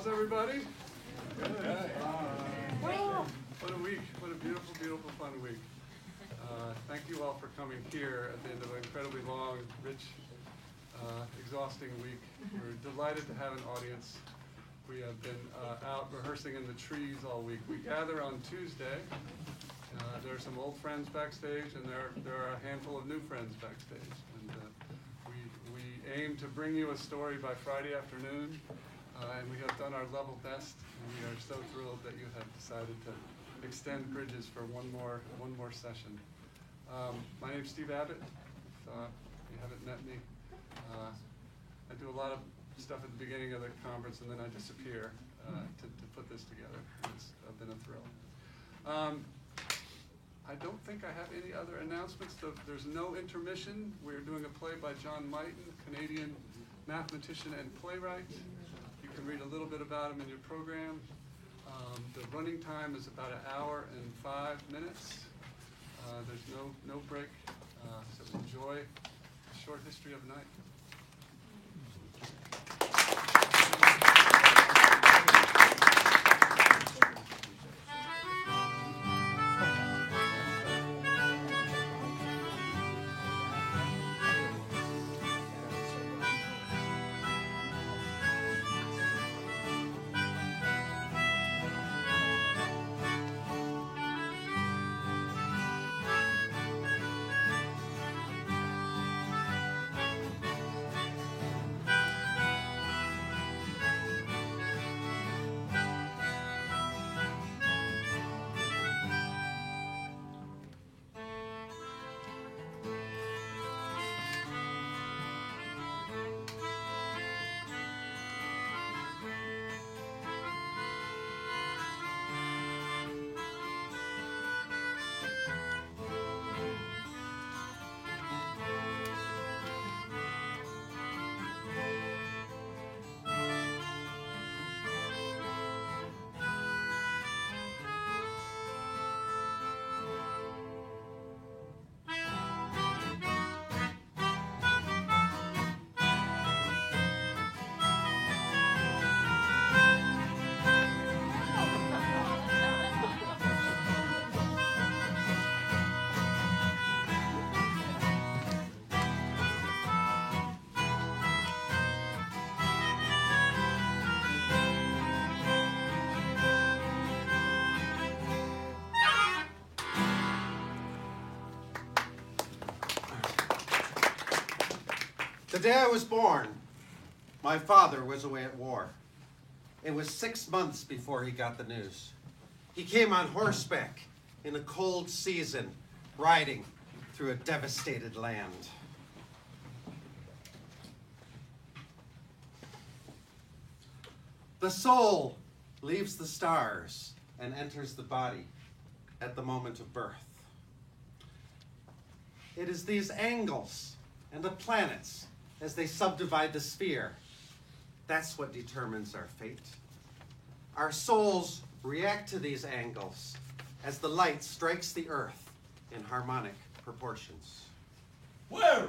everybody? What a week. What a beautiful, beautiful, fun week. Thank you all for coming here at the end of an incredibly long, rich, exhausting week. We're delighted to have an audience. We have been out rehearsing in the trees all week. We gather on Tuesday. There are some old friends backstage, and there are a handful of new friends backstage. And we aim to bring you a story by Friday afternoon, and we have done our level best. And we are so thrilled that you have decided to extend bridges for one more session. My name's Steve Abbott. If you haven't met me, I do a lot of stuff at the beginning of the conference, and then I disappear to put this together. It's been a thrill. I don't think I have any other announcements. There's no intermission. We're doing a play by John Mighton, Canadian mathematician and playwright. You can read a little bit about him in your program. The running time is about 1 hour and 5 minutes. There's no break, so enjoy a short history of night. The day I was born, my father was away at war. It was 6 months before he got the news. He came on horseback in a cold season, riding through a devastated land. The soul leaves the stars and enters the body at the moment of birth. It is these angles and the planets as they subdivide the sphere. That's what determines our fate. Our souls react to these angles as the light strikes the earth in harmonic proportions. Where?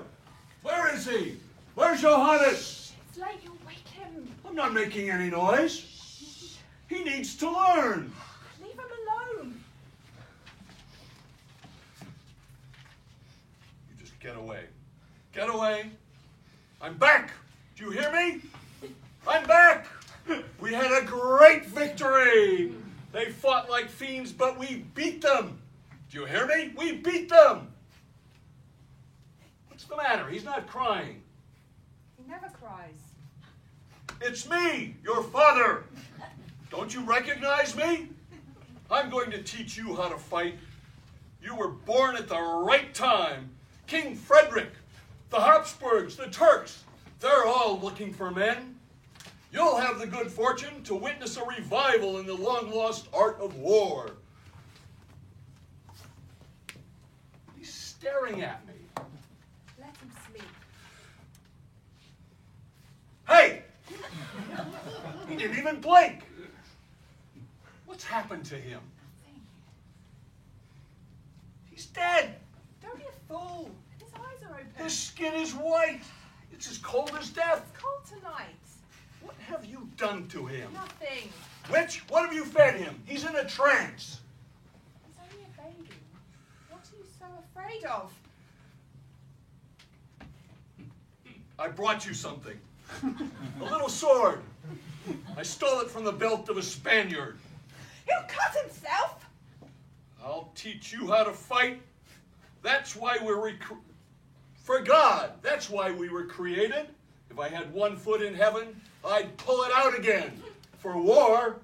Where is he? Where's Johannes? It's late, you'll wake him. I'm not making any noise. He needs to learn. Leave him alone. You just get away. Get away. I'm back. Do you hear me? I'm back. We had a great victory. They fought like fiends, but we beat them. Do you hear me? We beat them. What's the matter? He's not crying. He never cries. It's me, your father. Don't you recognize me? I'm going to teach you how to fight. You were born at the right time. King Frederick, the Habsburgs, the Turks, they're all looking for men. You'll have the good fortune to witness a revival in the long-lost art of war. He's staring at me. Let him sleep. Hey! He didn't even blink. What's happened to him? Nothing. He's dead. Don't be a fool. His eyes are open. His skin is white. It's as cold as death. It's cold tonight. What have you done to him? Nothing. Witch, what have you fed him? He's in a trance. He's only a baby. What are you so afraid of? I brought you something. A little sword. I stole it from the belt of a Spaniard. He'll cut himself. I'll teach you how to fight. That's why for God, that's why we were created. If I had one foot in heaven, I'd pull it out again. For war.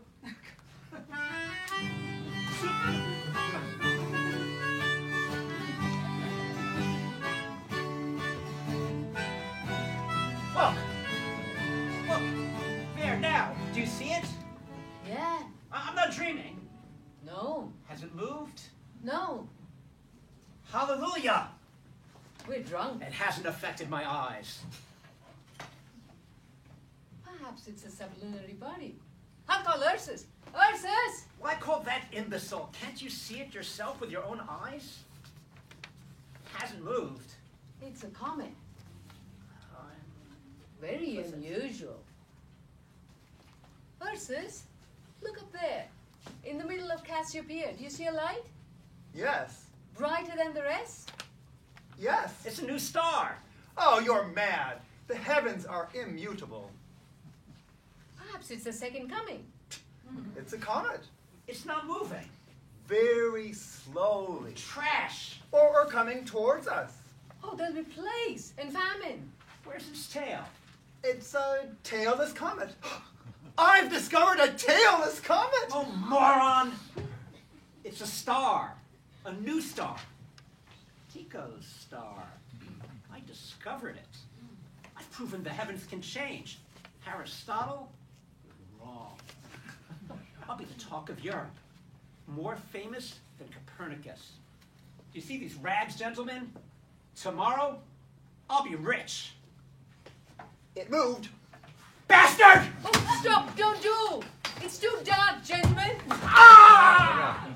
Look! Look! There, now. Do you see it? Yeah. I'm not dreaming. No. Has it moved? No. Hallelujah! We're drunk. It hasn't affected my eyes. Perhaps it's a sublunary body. I'll call Ursus. Ursus! Why call that imbecile? Can't you see it yourself with your own eyes? Hasn't moved. It's a comet. Uh, Very Ursus. unusual. Ursus, look up there. In the middle of Cassiopeia, do you see a light? Yes. Brighter than the rest? Yes. It's a new star. Oh, you're mad. The heavens are immutable. Perhaps it's the second coming. It's a comet. It's not moving. Very slowly. Trash. Or coming towards us. Oh, there'll be plagues and famine. Where's its tail? It's a tailless comet. I've discovered a tailless comet! Oh, moron! It's a star. A new star. Tycho's star. I discovered it. I've proven the heavens can change. Aristotle? Wrong. I'll be the talk of Europe. More famous than Copernicus. Do you see these rags, gentlemen? Tomorrow, I'll be rich. It moved. Bastard! Oh, stop! Don't do! It's too dark, gentlemen. Ah!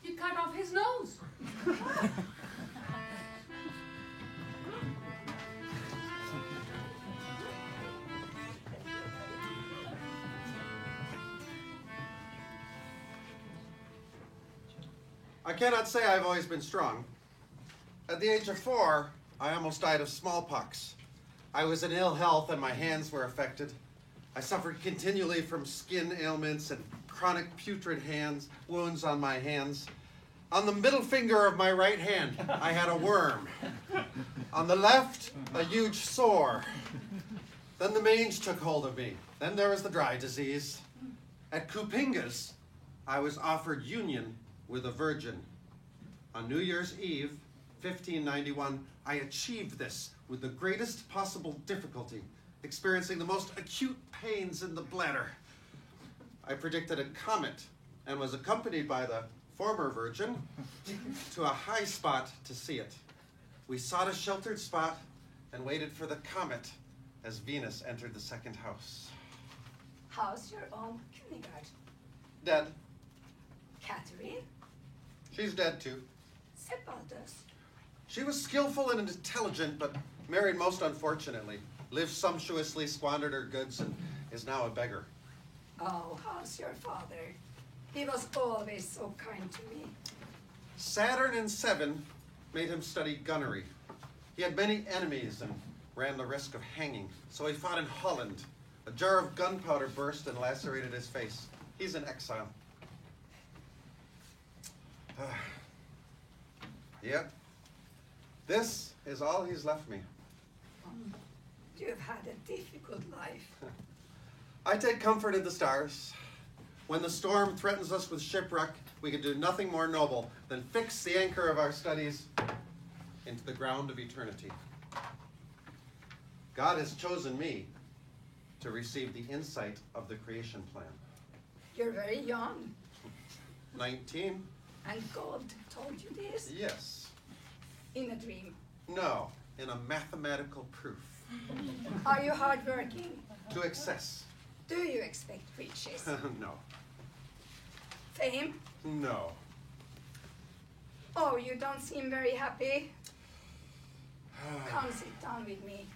You cut off his nose. I cannot say I've always been strong. At the age of 4, I almost died of smallpox. I was in ill health and my hands were affected. I suffered continually from skin ailments and chronic putrid wounds on my hands. On the middle finger of my right hand, I had a worm. On the left, a huge sore. Then the mange took hold of me. Then there was the dry disease. At Kupingas, I was offered union with a virgin. On New Year's Eve, 1591, I achieved this with the greatest possible difficulty, experiencing the most acute pains in the bladder. I predicted a comet and was accompanied by the former virgin to a high spot to see it. We sought a sheltered spot and waited for the comet as Venus entered the second house. How's your Aunt Kunigard? Dead. Catherine? She's dead too. Sepaldus? She was skillful and intelligent, but married most unfortunately. Lived sumptuously, squandered her goods, and is now a beggar. Oh, how's your father? He was always so kind to me. Saturn in 7 made him study gunnery. He had many enemies and ran the risk of hanging, so he fought in Holland. A jar of gunpowder burst and lacerated his face. He's in exile. Yep. This is all he's left me. You've had a difficult life. I take comfort in the stars. When the storm threatens us with shipwreck, we can do nothing more noble than fix the anchor of our studies into the ground of eternity. God has chosen me to receive the insight of the creation plan. You're very young, 19? and God told you this Yes. in a dream. No. In a mathematical proof. Are you hardworking? To excess. Do you expect riches? No. Fame? No. Oh, you don't seem very happy. Come sit down with me.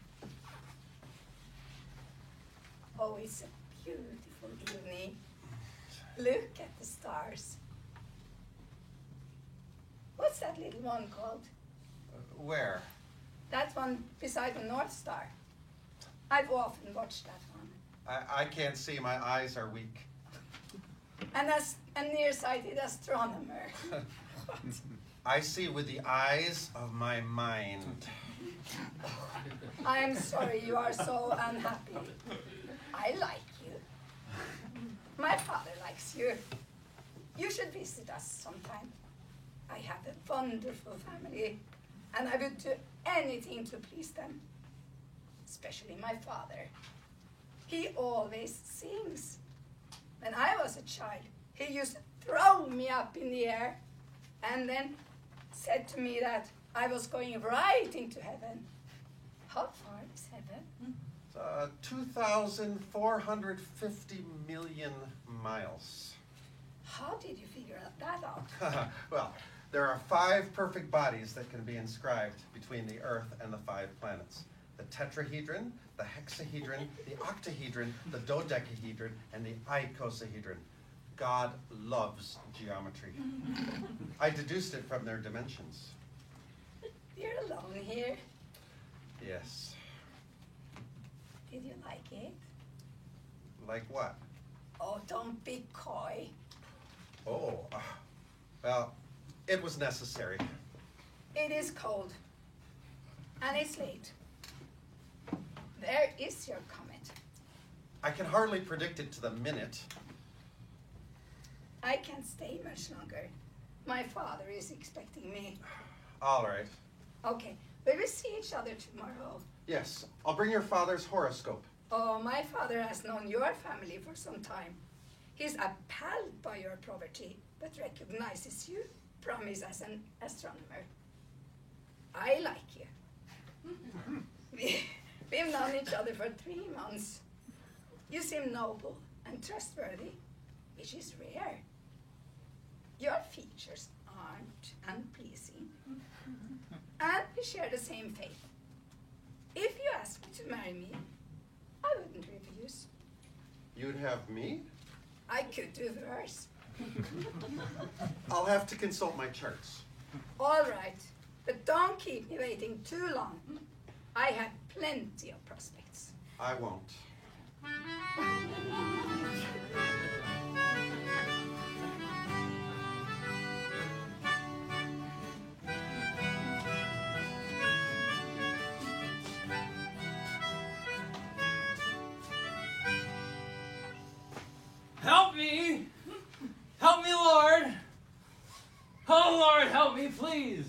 Oh, it's a beautiful evening. Look at the stars. What's that little one called? Where? That one beside the North Star. I've often watched that one. I can't see. My eyes are weak. And as a nearsighted astronomer. I see with the eyes of my mind. I'm sorry you are so unhappy. I like you. My father likes you. You should visit us sometime. I have a wonderful family, and I would do anything to please them. Especially my father. He always sings. When I was a child, he used to throw me up in the air and then said to me that I was going right into heaven. How far is heaven? 2,450 million miles. How did you figure that out? Well, there are 5 perfect bodies that can be inscribed between the Earth and the 5 planets. The tetrahedron, the hexahedron, the octahedron, the dodecahedron, and the icosahedron. God loves geometry. I deduced it from their dimensions. You're alone here. Yes. Did you like it? Like what? Oh, don't be coy. Oh, well, it was necessary. It is cold. And it's late. Where is your comet? I can hardly predict it to the minute. I can't stay much longer. My father is expecting me. All right. Okay, we will see each other tomorrow. Yes, I'll bring your father's horoscope. Oh, my father has known your family for some time. He's appalled by your poverty, but recognizes you, promise as an astronomer. I like you. We've known each other for 3 months. You seem noble and trustworthy, which is rare. Your features aren't unpleasing. And we share the same faith. If you ask me to marry me, I wouldn't refuse. You'd have me? I could do worse. I'll have to consult my charts. All right, but don't keep me waiting too long. I have plenty of prospects. I won't. Help me! Help me, Lord! Oh, Lord, help me, please!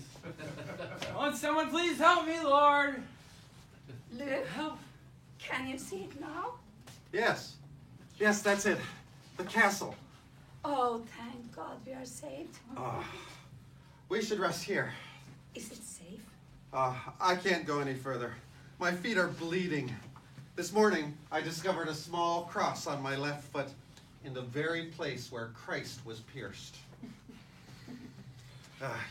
Won't someone please help me, Lord? Luke, Help! can you see it now? Yes. Yes, that's it. The castle. Oh, thank God we are saved. We should rest here. Is it safe? I can't go any further. My feet are bleeding. This morning, I discovered a small cross on my left foot in the very place where Christ was pierced.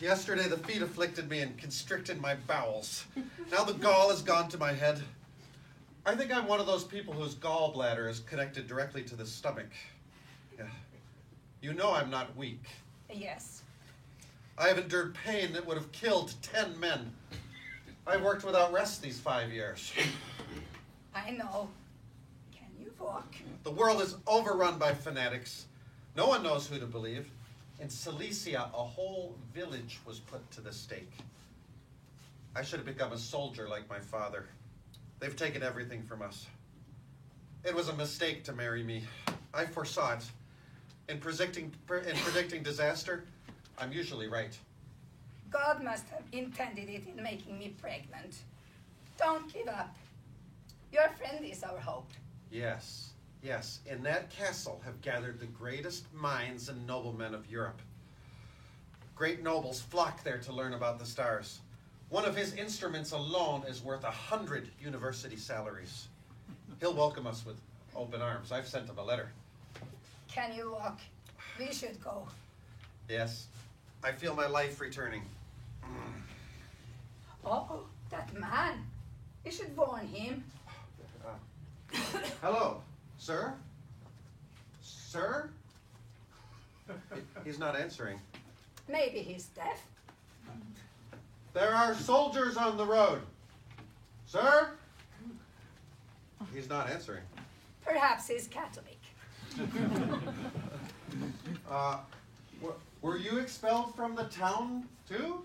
Yesterday, the feet afflicted me and constricted my bowels. Now the gall has gone to my head. I think I'm one of those people whose gallbladder is connected directly to the stomach. Yeah. You know I'm not weak. Yes. I have endured pain that would have killed 10 men. I've worked without rest these 5 years. I know. Can you walk? The world is overrun by fanatics. No one knows who to believe. In Cilicia, a whole village was put to the stake. I should have become a soldier like my father. They've taken everything from us. It was a mistake to marry me. I foresaw it. In predicting disaster, I'm usually right. God must have intended it in making me pregnant. Don't give up. Your friend is our hope. Yes, yes. In that castle have gathered the greatest minds and noblemen of Europe. Great nobles flock there to learn about the stars. One of his instruments alone is worth 100 university salaries. He'll welcome us with open arms. I've sent him a letter. Can you walk? We should go. Yes, I feel my life returning. Oh, That man, you should warn him. Hello, sir? Sir? He's not answering. Maybe he's deaf. There are soldiers on the road. Sir? He's not answering. Perhaps he's Catholic. Were you expelled from the town too?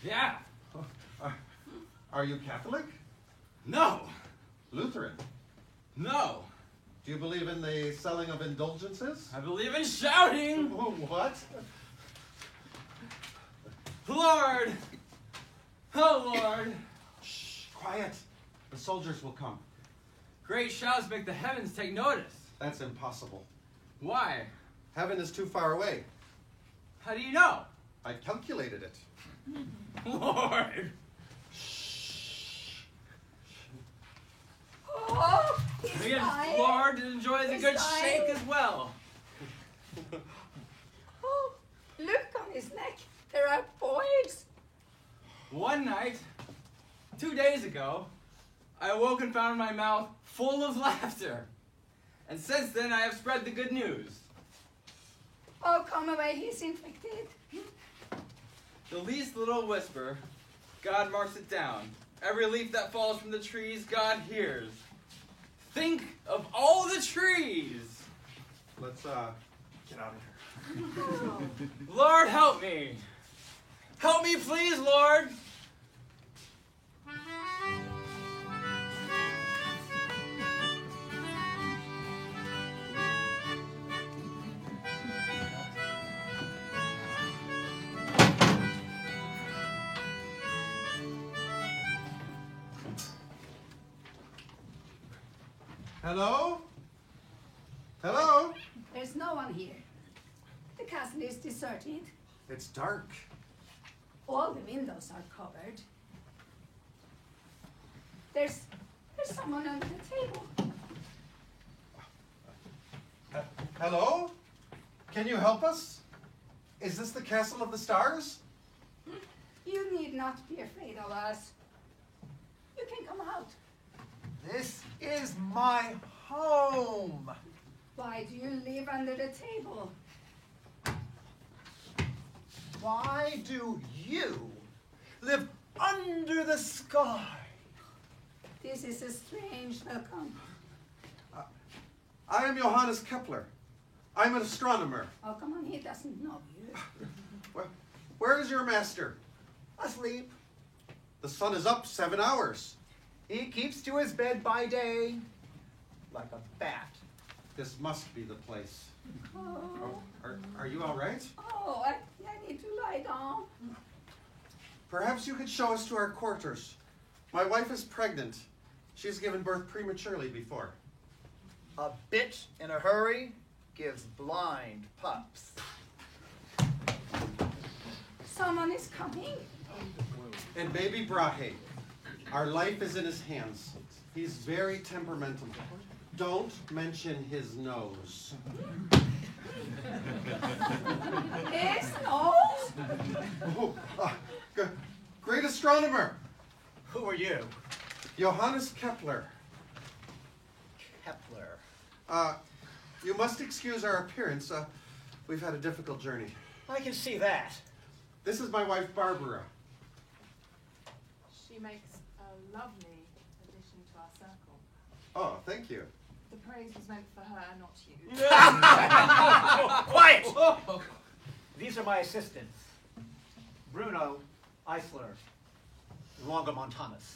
Yeah. Are you Catholic? No. Lutheran? No. Do you believe in the selling of indulgences? I believe in shouting. What? Lord. Oh, Lord. Shh, quiet. The soldiers will come. Great shouts make the heavens take notice. That's impossible. Why? Heaven is too far away. How do you know? I calculated it. Lord. Oh, he's Again, dying. Lord enjoys a He's good dying. shake as well. Oh, look on his neck. There are boils. One night, 2 days ago, I awoke and found my mouth full of laughter. And since then, I have spread the good news. Oh, come away, he's infected. The least little whisper, God marks it down. Every leaf that falls from the trees, God hears. Think of all the trees. Let's get out of here. Lord, help me. Help me, please, Lord. Hello? Hello? There's no one here. The castle is deserted. It's dark. All the windows are covered. There's someone under the table. Hello? Can you help us? Is this the Castle of the Stars? You need not be afraid of us. You can come out. This is my home. Why do you live under the table? Why do you live under the sky? This is a strange welcome. I am Johannes Kepler. I'm an astronomer. Oh, come on, he doesn't know you. Where is your master? Asleep. The sun is up 7 hours. He keeps to his bed by day, like a bat. This must be the place. Oh, Are you all right? oh, I need to lie down. Perhaps you could show us to our quarters. My wife is pregnant. She's given birth prematurely before. A bitch in a hurry gives blind pups. Someone is coming. And baby Brahe. Our life is in his hands. He's very temperamental. Don't mention his nose. His nose? Oh, great astronomer, Who are you? Johannes Kepler. Kepler. You must excuse our appearance. We've had a difficult journey. I can see that. This is my wife, Barbara. She makes a lovely addition to our circle. Oh, thank you. The praise was meant for her, not you. Quiet! These are my assistants. Bruno, Eisler, Longomontanus.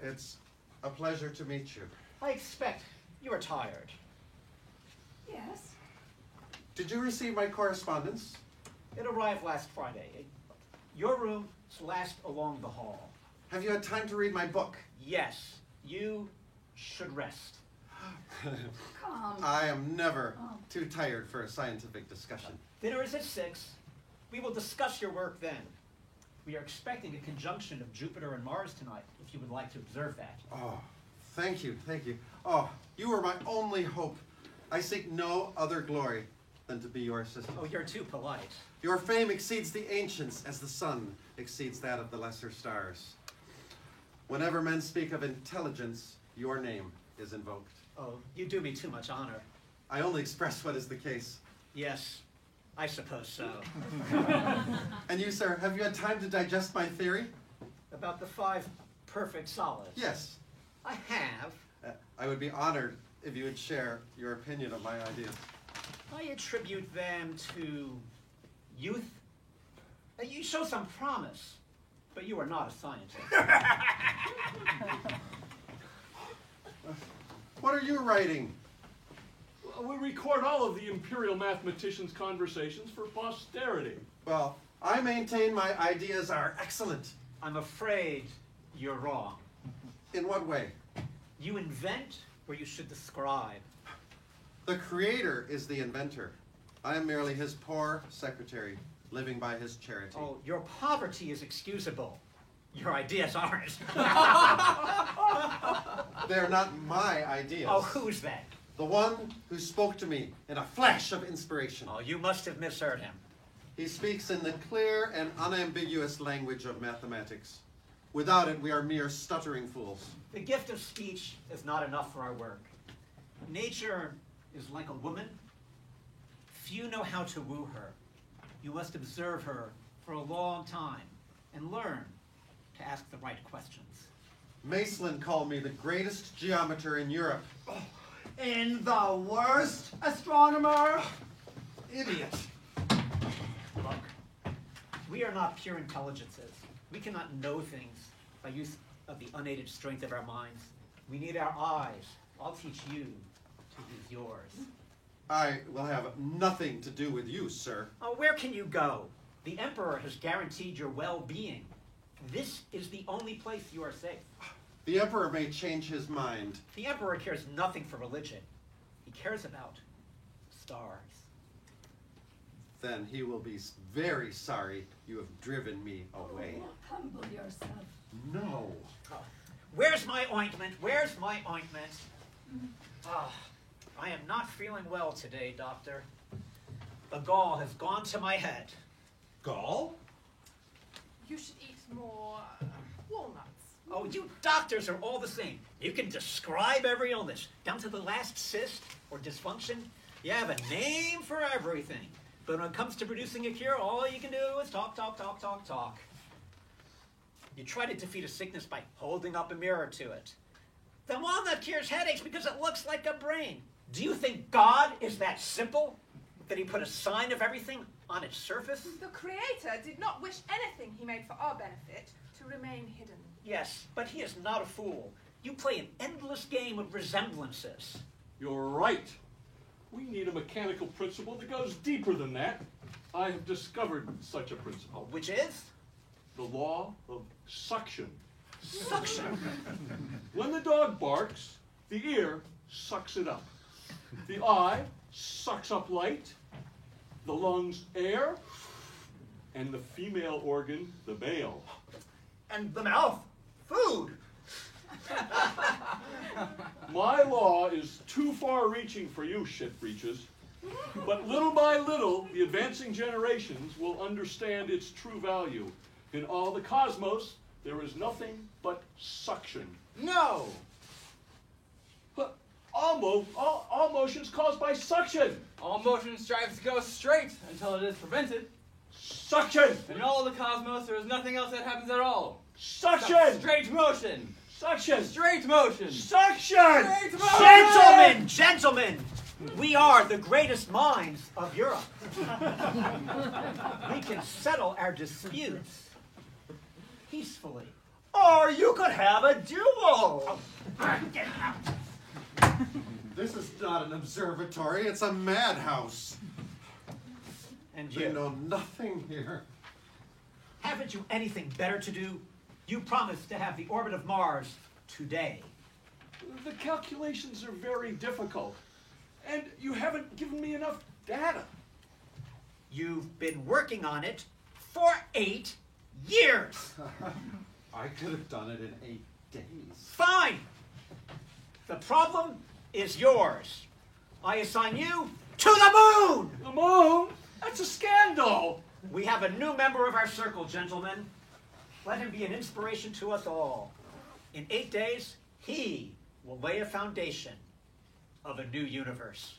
It's a pleasure to meet you. I expect you are tired. Yes. Did you receive my correspondence? It arrived last Friday. Your room is last along the hall. Have you had time to read my book? Yes, you should rest. Come. I am never too tired for a scientific discussion. Dinner is at 6. We will discuss your work then. We are expecting a conjunction of Jupiter and Mars tonight, if you would like to observe that. Oh, thank you, thank you. Oh, you are my only hope. I seek no other glory than to be your assistant. Oh, you're too polite. Your fame exceeds the ancients as the sun exceeds that of the lesser stars. Whenever men speak of intelligence, your name is invoked. Oh, you do me too much honor. I only express what is the case. Yes, I suppose so. And you, sir, have you had time to digest my theory? About the 5 perfect solids. Yes. I have. I would be honored if you would share your opinion of my ideas. I attribute them to youth. You show some promise, but you are not a scientist. What are you writing? We record all of the imperial mathematicians' conversations for posterity. Well, I maintain my ideas are excellent. I'm afraid you're wrong. In what way? You invent where you should describe. The creator is the inventor. I am merely his poor secretary, living by his charity. Oh, your poverty is excusable. Your ideas aren't. They're not my ideas. Oh, who's that? The one who spoke to me in a flash of inspiration. Oh, you must have misheard him. He speaks in the clear and unambiguous language of mathematics. Without it, we are mere stuttering fools. The gift of speech is not enough for our work. Nature is like a woman. Few know how to woo her. You must observe her for a long time and learn to ask the right questions. Macelin called me the greatest geometer in Europe. And the worst astronomer? Idiot. Look, we are not pure intelligences. We cannot know things by use of the unaided strength of our minds. We need our eyes. I'll teach you to use yours. I will have nothing to do with you, sir. Oh, where can you go? The Emperor has guaranteed your well-being. This is the only place you are safe. The Emperor may change his mind. The Emperor cares nothing for religion. He cares about stars. Then he will be very sorry you have driven me away. Oh, humble yourself. No. Oh, where's my ointment? Where's my ointment? Ah, I am not feeling well today, Doctor. The gall has gone to my head. Gall? You should eat more walnuts. Oh, you doctors are all the same. You can describe every illness, down to the last cyst or dysfunction. You have a name for everything. But when it comes to producing a cure, all you can do is talk, talk, talk, talk, talk. You try to defeat a sickness by holding up a mirror to it. The walnut cures headaches because it looks like a brain. Do you think God is that simple? That he put a sign of everything on its surface? The Creator did not wish anything he made for our benefit to remain hidden. Yes, but he is not a fool. You play an endless game of resemblances. You're right. We need a mechanical principle that goes deeper than that. I have discovered such a principle. Which is? The law of suction. Suction. When the dog barks, the ear sucks it up. The eye sucks up light, the lungs air, and the female organ the male. And the mouth? Food. My law is too far-reaching for you, shit-breeches, but little by little, the advancing generations will understand its true value. In all the cosmos, there is nothing but suction. No! But all motion's caused by suction. All motion strives to go straight until it is prevented. Suction! In all the cosmos, there is nothing else that happens at all. Suction! Straight motion! Suction! Straight motion! Suction! Straight motion! Gentlemen, gentlemen, we are the greatest minds of Europe. We can settle our disputes peacefully. Or you could have a duel. Get out. This is not an observatory, it's a madhouse. And You you, know nothing here. haven't you anything better to do? You promised to have the orbit of Mars today. The calculations are very difficult, and you haven't given me enough data. You've been working on it for 8 years. I could have done it in 8 days. Fine. The problem is yours. I assign you to the moon. The moon? That's a scandal. We have a new member of our circle, gentlemen. Let him be an inspiration to us all. In 8 days, he will lay a foundation of a new universe.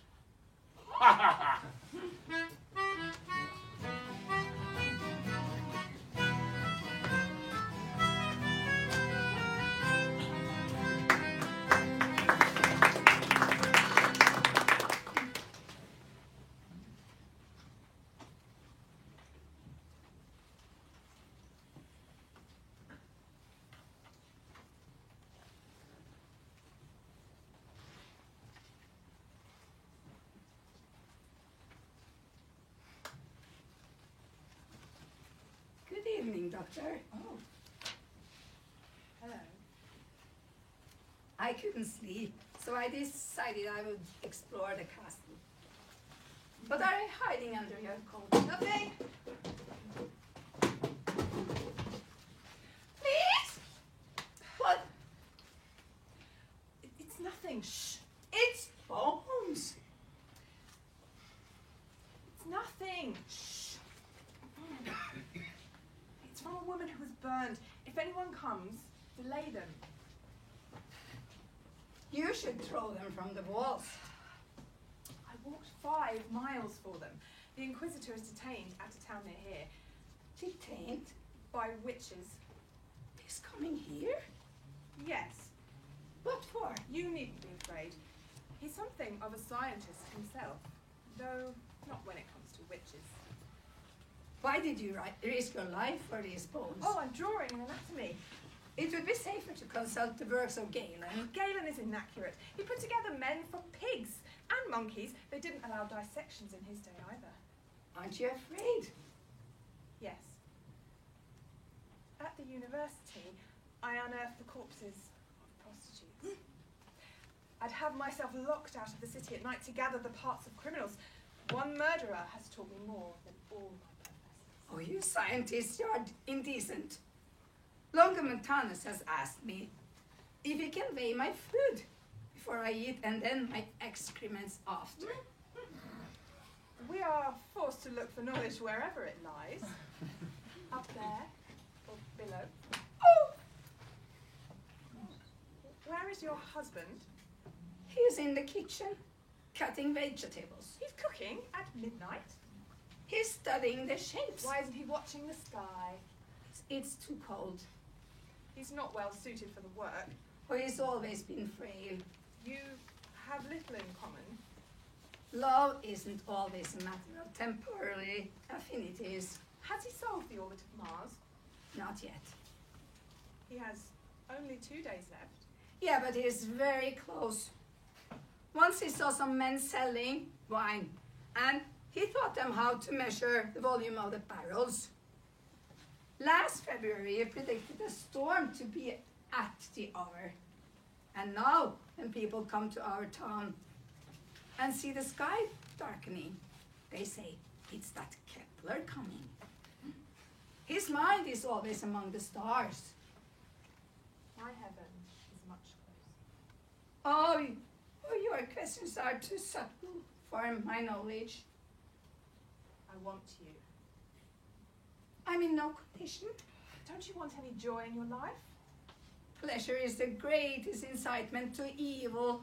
Good evening, Doctor. Oh. Hello. I couldn't sleep, so I decided I would explore the castle. What are you hiding under your coat? Nothing. Please? What? It's nothing. Shh. It's bones. It's nothing. Shh. It's from a woman who was burned. If anyone comes, delay them. You should throw them from the walls. I walked 5 miles for them. The Inquisitor is detained at a town near here Detained? by witches. He's coming here? Yes, What for? you needn't be afraid. He's something of a scientist himself, though not when it comes to witches. Why did you risk your life for these bones? Oh, I'm drawing an anatomy. It would be safer to consult the works of Galen. Galen is inaccurate. He put together men for pigs and monkeys. They didn't allow dissections in his day either. Aren't you afraid? Yes. At the university, I unearthed the corpses of prostitutes. I'd have myself locked out of the city at night to gather the parts of criminals. One murderer has taught me more than all my professors. Oh, you scientists, you're indecent. Longomontanus has asked me if he can weigh my food before I eat and then my excrements after. We are forced to look for knowledge wherever it lies. Up there, or below. Oh! Where is your husband? He's in the kitchen, cutting vegetables. He's cooking at midnight. He's studying the shapes. Why isn't he watching the sky? It's too cold. He's not well suited for the work. Oh, he's always been frail. You have little in common. Love isn't always a matter of temporary affinities. Has he solved the orbit of Mars? Not yet. He has only 2 days left. Yeah, but he's very close. Once he saw some men selling wine, and he taught them how to measure the volume of the barrels. Last February, he predicted a storm to be at the hour. And now, when people come to our town and see the sky darkening, they say, it's that Kepler coming. His mind is always among the stars. My heaven is much closer. Oh, your questions are too subtle for my knowledge. I want you. I'm in no condition. Don't you want any joy in your life? Pleasure is the greatest incitement to evil.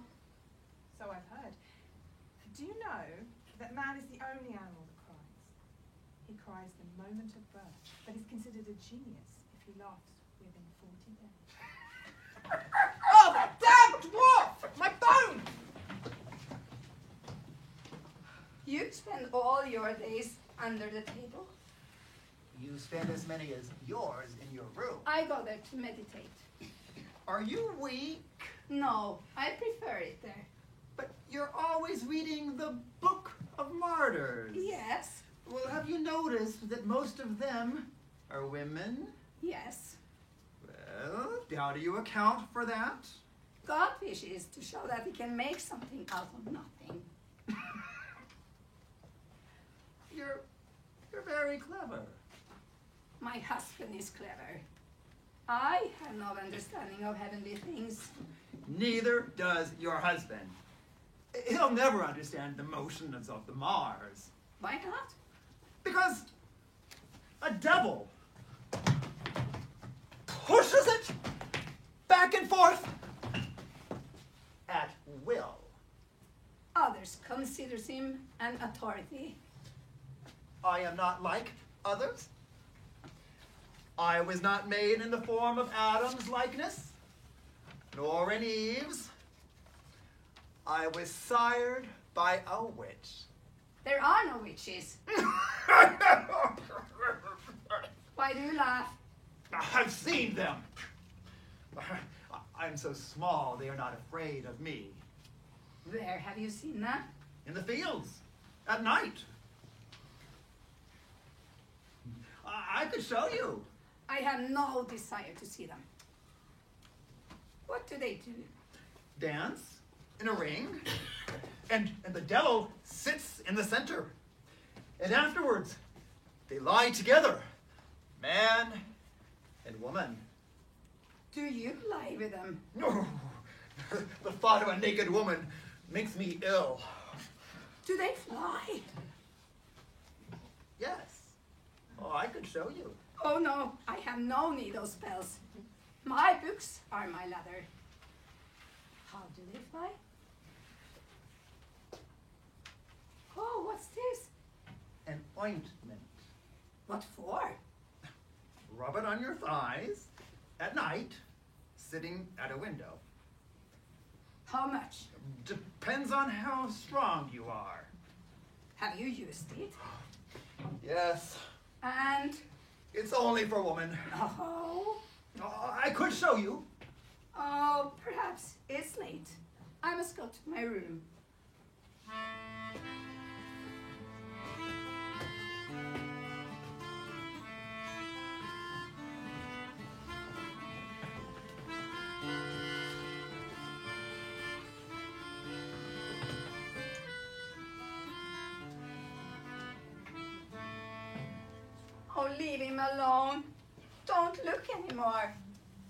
So I've heard. Do you know that man is the only animal that cries? He cries the moment of birth, but is considered a genius if he laughs within 40 days. Oh, that damn dwarf! My bone! You spend all your days under the table. You spend as many as yours in your room. I go there to meditate. Are you weak? No, I prefer it there. But you're always reading the Book of Martyrs. Yes, Well, have you noticed that most of them are women? yes. Well, how do you account for that? God wishes to show that he can make something out of nothing. You're very clever. My husband is clever. I have no understanding of heavenly things. Neither does your husband. He'll never understand the motions of the Mars. Why not? Because a devil pushes it back back and forth at will. Others consider him an authority. I am not like others. I was not made in the form of Adam's likeness, nor in Eve's. I was sired by a witch. There are no witches. Why do you laugh? I've seen them. I'm so small they are not afraid of me. Where have you seen them? In the fields, at night. I could show you. I have no desire to see them. What do they do? Dance in a ring, and the devil sits in the center. And afterwards, they lie together, man and woman. Do you lie with them? No, the thought of a naked woman makes me ill. Do they fly? Yes. Oh, I could show you. Oh no, I have no need of spells. My books are my ladder. How do they fly? Oh, what's this? An ointment. What for? Rub it on your thighs at night, sitting at a window. How much? Depends on how strong you are. Have you used it? Yes. And? It's only for women. Oh. I could show you. Oh, perhaps it's late. I must go to my room. Oh, leave him alone. Don't look anymore.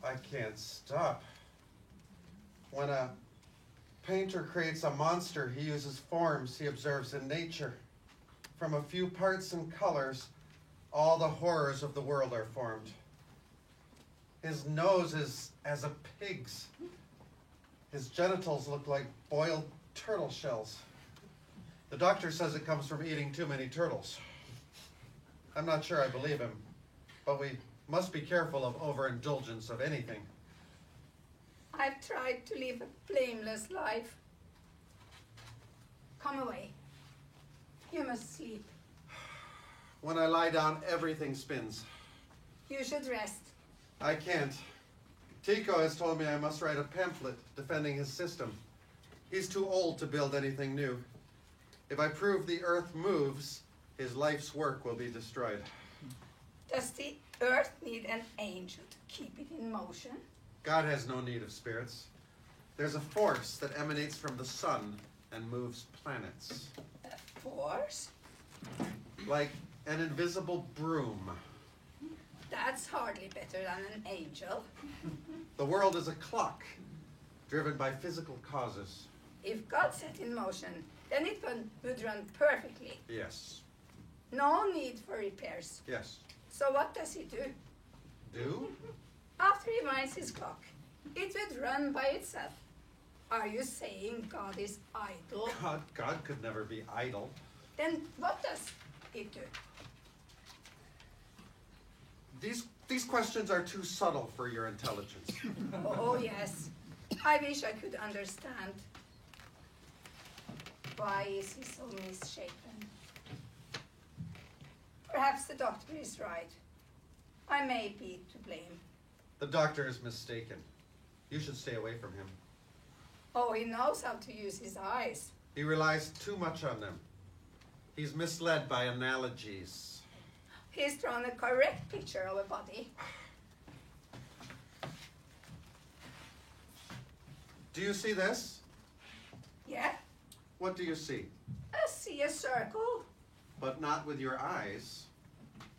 I can't stop. When a painter creates a monster, he uses forms he observes in nature. From a few parts and colors, all the horrors of the world are formed. His nose is as a pig's. His genitals look like boiled turtle shells. The doctor says it comes from eating too many turtles. I'm not sure I believe him, but we must be careful of overindulgence of anything. I've tried to live a blameless life. Come away. You must sleep. When I lie down, everything spins. You should rest. I can't. Tico has told me I must write a pamphlet defending his system. He's too old to build anything new. If I prove the earth moves, his life's work will be destroyed. Does the earth need an angel to keep it in motion? God has no need of spirits. There's a force that emanates from the sun and moves planets. A force? Like an invisible broom. That's hardly better than an angel. The world is a clock, driven by physical causes. If God set in motion, then it would run perfectly. Yes. No need for repairs. Yes. So what does he do? Do? After he winds his clock, it would run by itself. Are you saying God is idle? God could never be idle. Then what does it do? These questions are too subtle for your intelligence. Oh, yes. I wish I could understand. Why is he so misshapen? Perhaps the doctor is right. I may be to blame. The doctor is mistaken. You should stay away from him. Oh, he knows how to use his eyes. He relies too much on them. He's misled by analogies. He's drawn a correct picture of a body. Do you see this? Yeah? What do you see? I see a circle. But not with your eyes.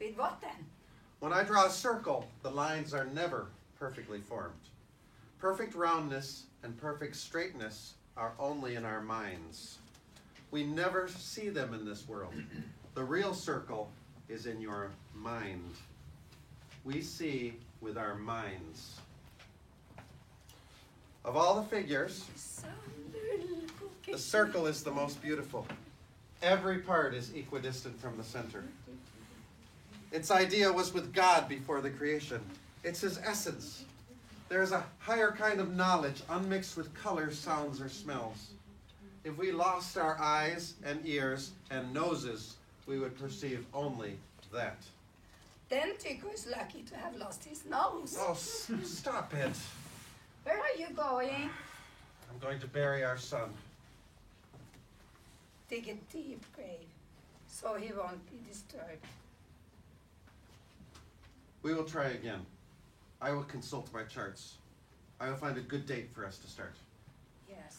With what then? When I draw a circle, the lines are never perfectly formed. Perfect roundness and perfect straightness are only in our minds. We never see them in this world. The real circle is in your mind. We see with our minds. Of all the figures, the circle is the most beautiful. Every part is equidistant from the center. Its idea was with God before the creation. It's his essence. There is a higher kind of knowledge unmixed with colors, sounds, or smells. If we lost our eyes and ears and noses, we would perceive only that. Then Tycho is lucky to have lost his nose. Oh, stop it. Where are you going? I'm going to bury our son. Dig a deep grave, so he won't be disturbed. We will try again. I will consult my charts. I will find a good date for us to start. Yes.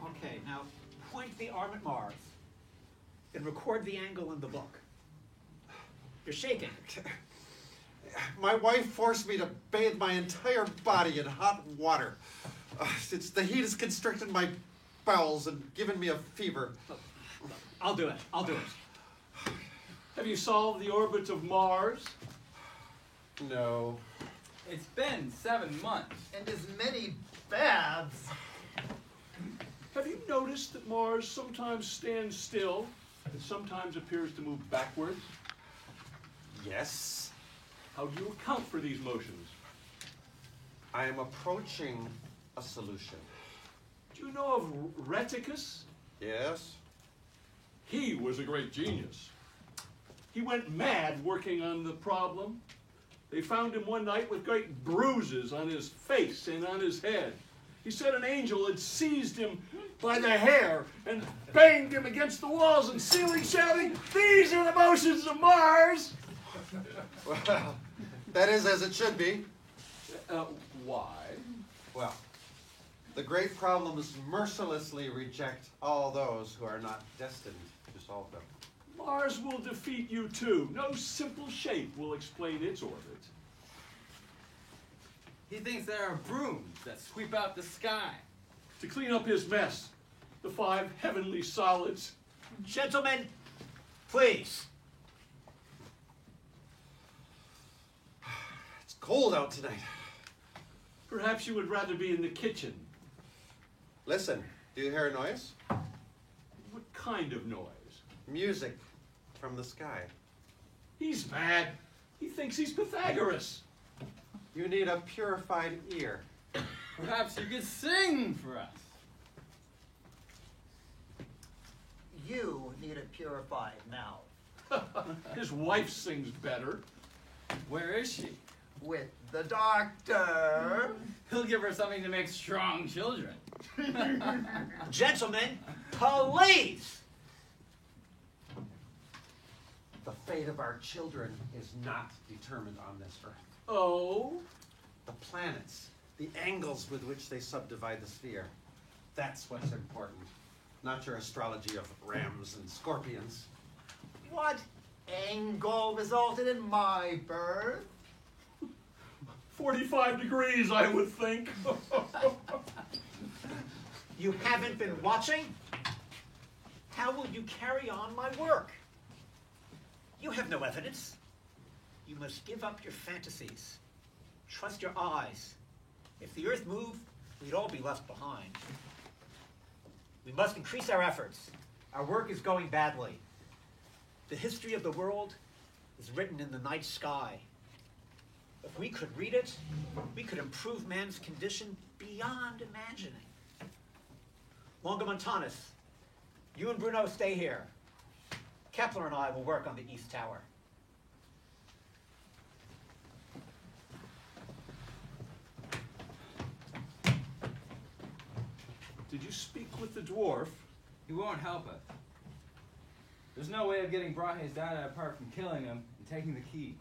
Okay, now point the arm at Mars and record the angle in the book. You're shaking. My wife forced me to bathe my entire body in hot water. The heat has constricted my bowels and given me a fever. I'll do it. I'll do it. Have you solved the orbit of Mars? No. It's been 7 months. And as many baths. Have you noticed that Mars sometimes stands still and sometimes appears to move backwards? Yes. How do you account for these motions? I am approaching a solution. Do you know of Rheticus? Yes. He was a great genius. He went mad working on the problem. They found him one night with great bruises on his face and on his head. He said an angel had seized him by the hair and banged him against the walls and ceiling, shouting, "These are the motions of Mars!" Well, that is as it should be. Why? Well, the great problems mercilessly reject all those who are not destined to solve them. Mars will defeat you too. No simple shape will explain its orbit. He thinks there are brooms that sweep out the sky. To clean up his mess, the 5 heavenly solids. Gentlemen, please. It's cold out tonight. Perhaps you would rather be in the kitchen. Listen, do you hear a noise? What kind of noise? Music from the sky. He's mad. He thinks he's Pythagoras. You need a purified ear. Perhaps you could sing for us. You need a purified mouth. His wife sings better. Where is she? With the doctor. He'll give her something to make strong children. Gentlemen, please. The fate of our children is not determined on this earth. Oh? The planets, the angles with which they subdivide the sphere. That's what's important. Not your astrology of rams and scorpions. What angle resulted in my birth? 45 degrees, I would think. You haven't been watching? How will you carry on my work? You have no evidence. You must give up your fantasies. Trust your eyes. If the earth moved, we'd all be left behind. We must increase our efforts. Our work is going badly. The history of the world is written in the night sky. If we could read it, we could improve man's condition beyond imagining. Longomontanus, you and Bruno stay here. Kepler and I will work on the East Tower. Did you speak with the dwarf? He won't help us. There's no way of getting Brahe's data apart from killing him and taking the key.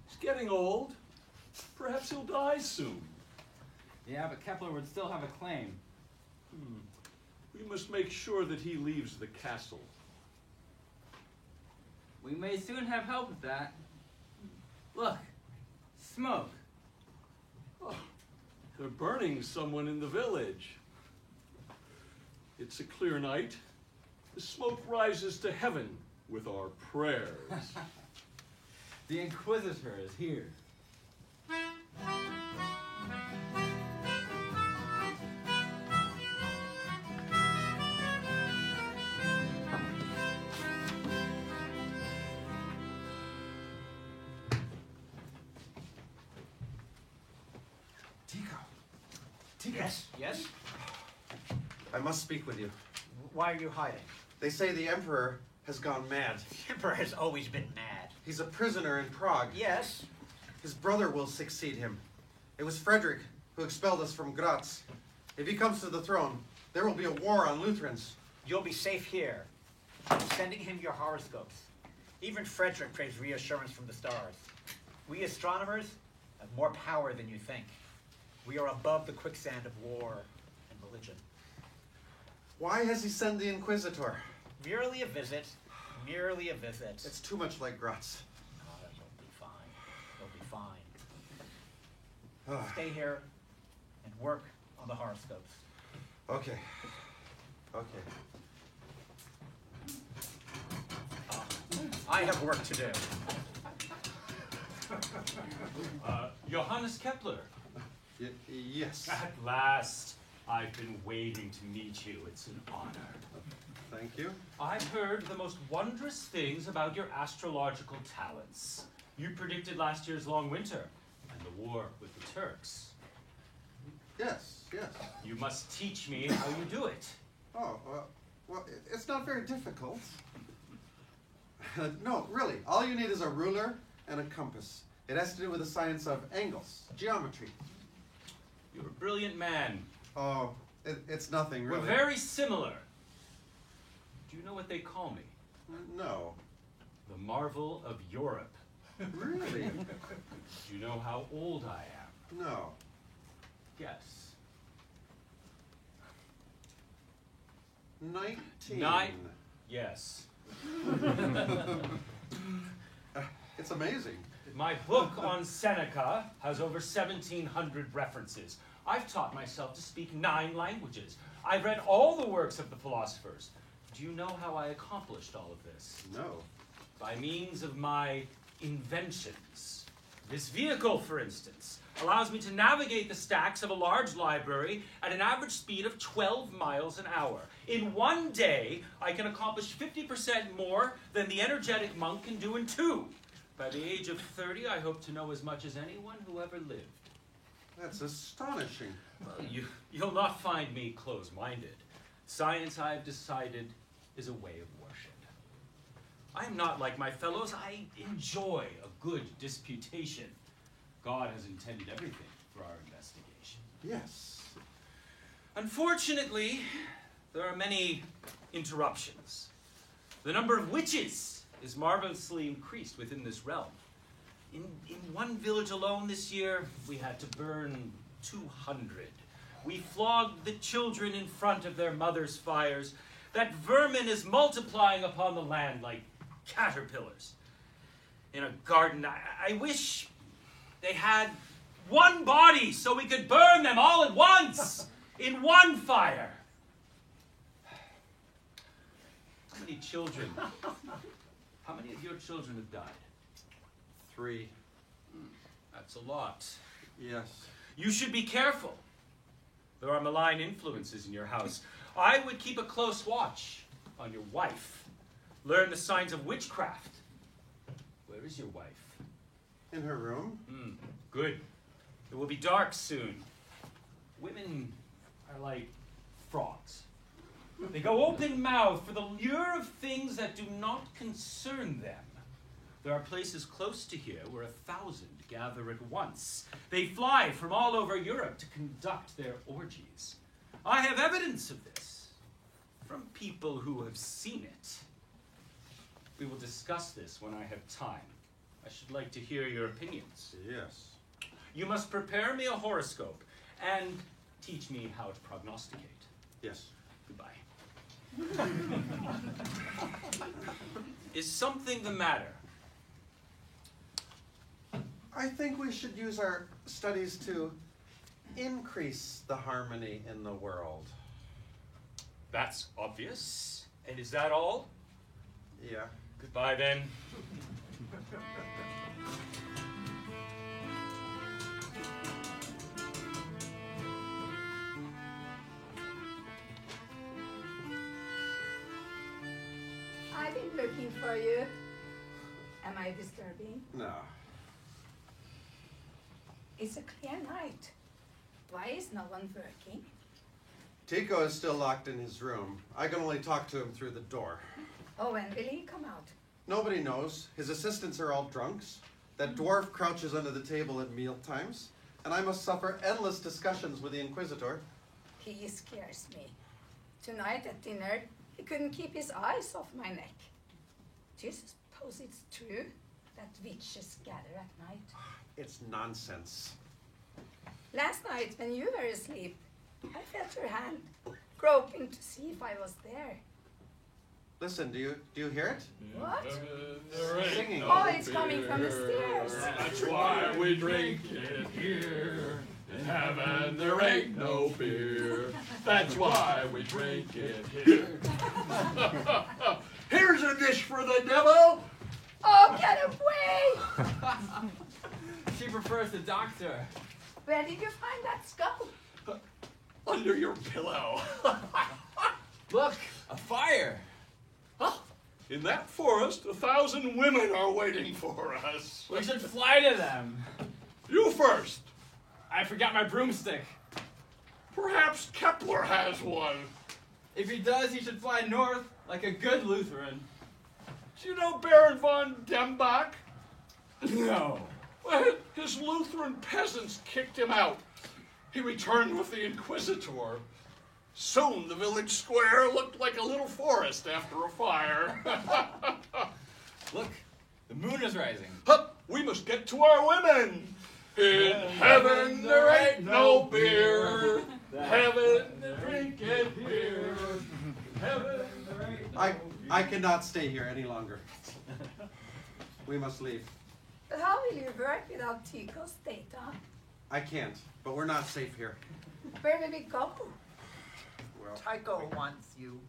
He's getting old. Perhaps he'll die soon. Yeah, but Kepler would still have a claim. We must make sure that he leaves the castle. We may soon have help with that. Look, smoke. They're burning someone in the village. It's a clear night. The smoke rises to heaven with our prayers. The Inquisitor is here. Tico. Yes? Yes? I must speak with you. Why are you hiding? They say the Emperor has gone mad. The Emperor has always been mad. He's a prisoner in Prague. Yes? His brother will succeed him. It was Frederick who expelled us from Graz. If he comes to the throne, there will be a war on Lutherans. You'll be safe here. I'm sending him your horoscopes. Even Frederick craves reassurance from the stars. We astronomers have more power than you think. We are above the quicksand of war and religion. Why has he sent the Inquisitor? Merely a visit. Merely a visit. It's too much like Graz. Oh, you'll be fine. You'll be fine. Stay here and work on the horoscopes. Okay. Okay. I have work to do. Johannes Kepler. Yes. At last. I've been waiting to meet you. It's an honor. Thank you. I've heard the most wondrous things about your astrological talents. You predicted last year's long winter and the war with the Turks. Yes, yes. You must teach me how you do it. Oh, well, it's not very difficult. No, really. All you need is a ruler and a compass. It has to do with the science of angles, geometry. You're a brilliant man. Oh, it's nothing, really. We're very similar. Do you know what they call me? No. The marvel of Europe. Really? Do you know how old I am? No. Guess. 19. Yes. It's amazing. My book on Seneca has over 1,700 references. I've taught myself to speak 9 languages. I've read all the works of the philosophers. Do you know how I accomplished all of this? No. By means of my inventions. This vehicle, for instance, allows me to navigate the stacks of a large library at an average speed of 12 miles an hour. In one day, I can accomplish 50% more than the energetic monk can do in 2. By the age of 30, I hope to know as much as anyone who ever lived. That's astonishing. Well, you'll not find me close-minded. Science, I've decided, is a way of worship. I am not like my fellows. I enjoy a good disputation. God has intended everything for our investigation. Yes. Unfortunately, there are many interruptions. The number of witches is marvelously increased within this realm. In one village alone this year, we had to burn 200. We flogged the children in front of their mothers' fires. That vermin is multiplying upon the land like caterpillars. In a garden, I wish they had one body so we could burn them all at once in one fire. How many children? How many of your children have died? 3. That's a lot. Yes. You should be careful. There are malign influences in your house. I would keep a close watch on your wife. Learn the signs of witchcraft. Where is your wife? In her room. Good. It will be dark soon. Women are like frogs. They go open-mouthed for the lure of things that do not concern them. There are places close to here where 1,000 gather at once. They fly from all over Europe to conduct their orgies. I have evidence of this from people who have seen it. We will discuss this when I have time. I should like to hear your opinions. Yes. You must prepare me a horoscope and teach me how to prognosticate. Yes. Goodbye. Is something the matter? I think we should use our studies to increase the harmony in the world. That's obvious. And is that all? Yeah. Goodbye then. I've been looking for you. Am I disturbing? No. It's a clear night. Why is no one working? Tico is still locked in his room. I can only talk to him through the door. Oh, when will he come out? Nobody knows. His assistants are all drunks. That dwarf crouches under the table at meal times. And I must suffer endless discussions with the Inquisitor. He scares me. Tonight at dinner, he couldn't keep his eyes off my neck. Do you suppose it's true that witches gather at night? It's nonsense. Last night, when you were asleep, I felt your hand groping to see if I was there. Listen, do you hear it? What? Singing. Oh, it's coming from the stairs. That's why we drink it here. In heaven there ain't no beer. That's why we drink it here. Here's a dish for the devil. Oh, get away! She prefers the doctor. Where did you find that skull? Under your pillow. Look, a fire. In that forest, 1,000 women are waiting for us. We should fly to them. You first. I forgot my broomstick. Perhaps Kepler has one. If he does, he should fly north like a good Lutheran. Do you know Baron von Dembach? No. Well, his Lutheran peasants kicked him out. He returned with the Inquisitor. Soon the village square looked like a little forest after a fire. Look, the moon is rising. Hup, we must get to our women. In heaven there ain't no beer. Heaven drink it here. Heaven there ain't no I cannot stay here any longer. We must leave. But how will you work without Tico's data? I can't, but we're not safe here. Where will we go? Well, Tycho wants you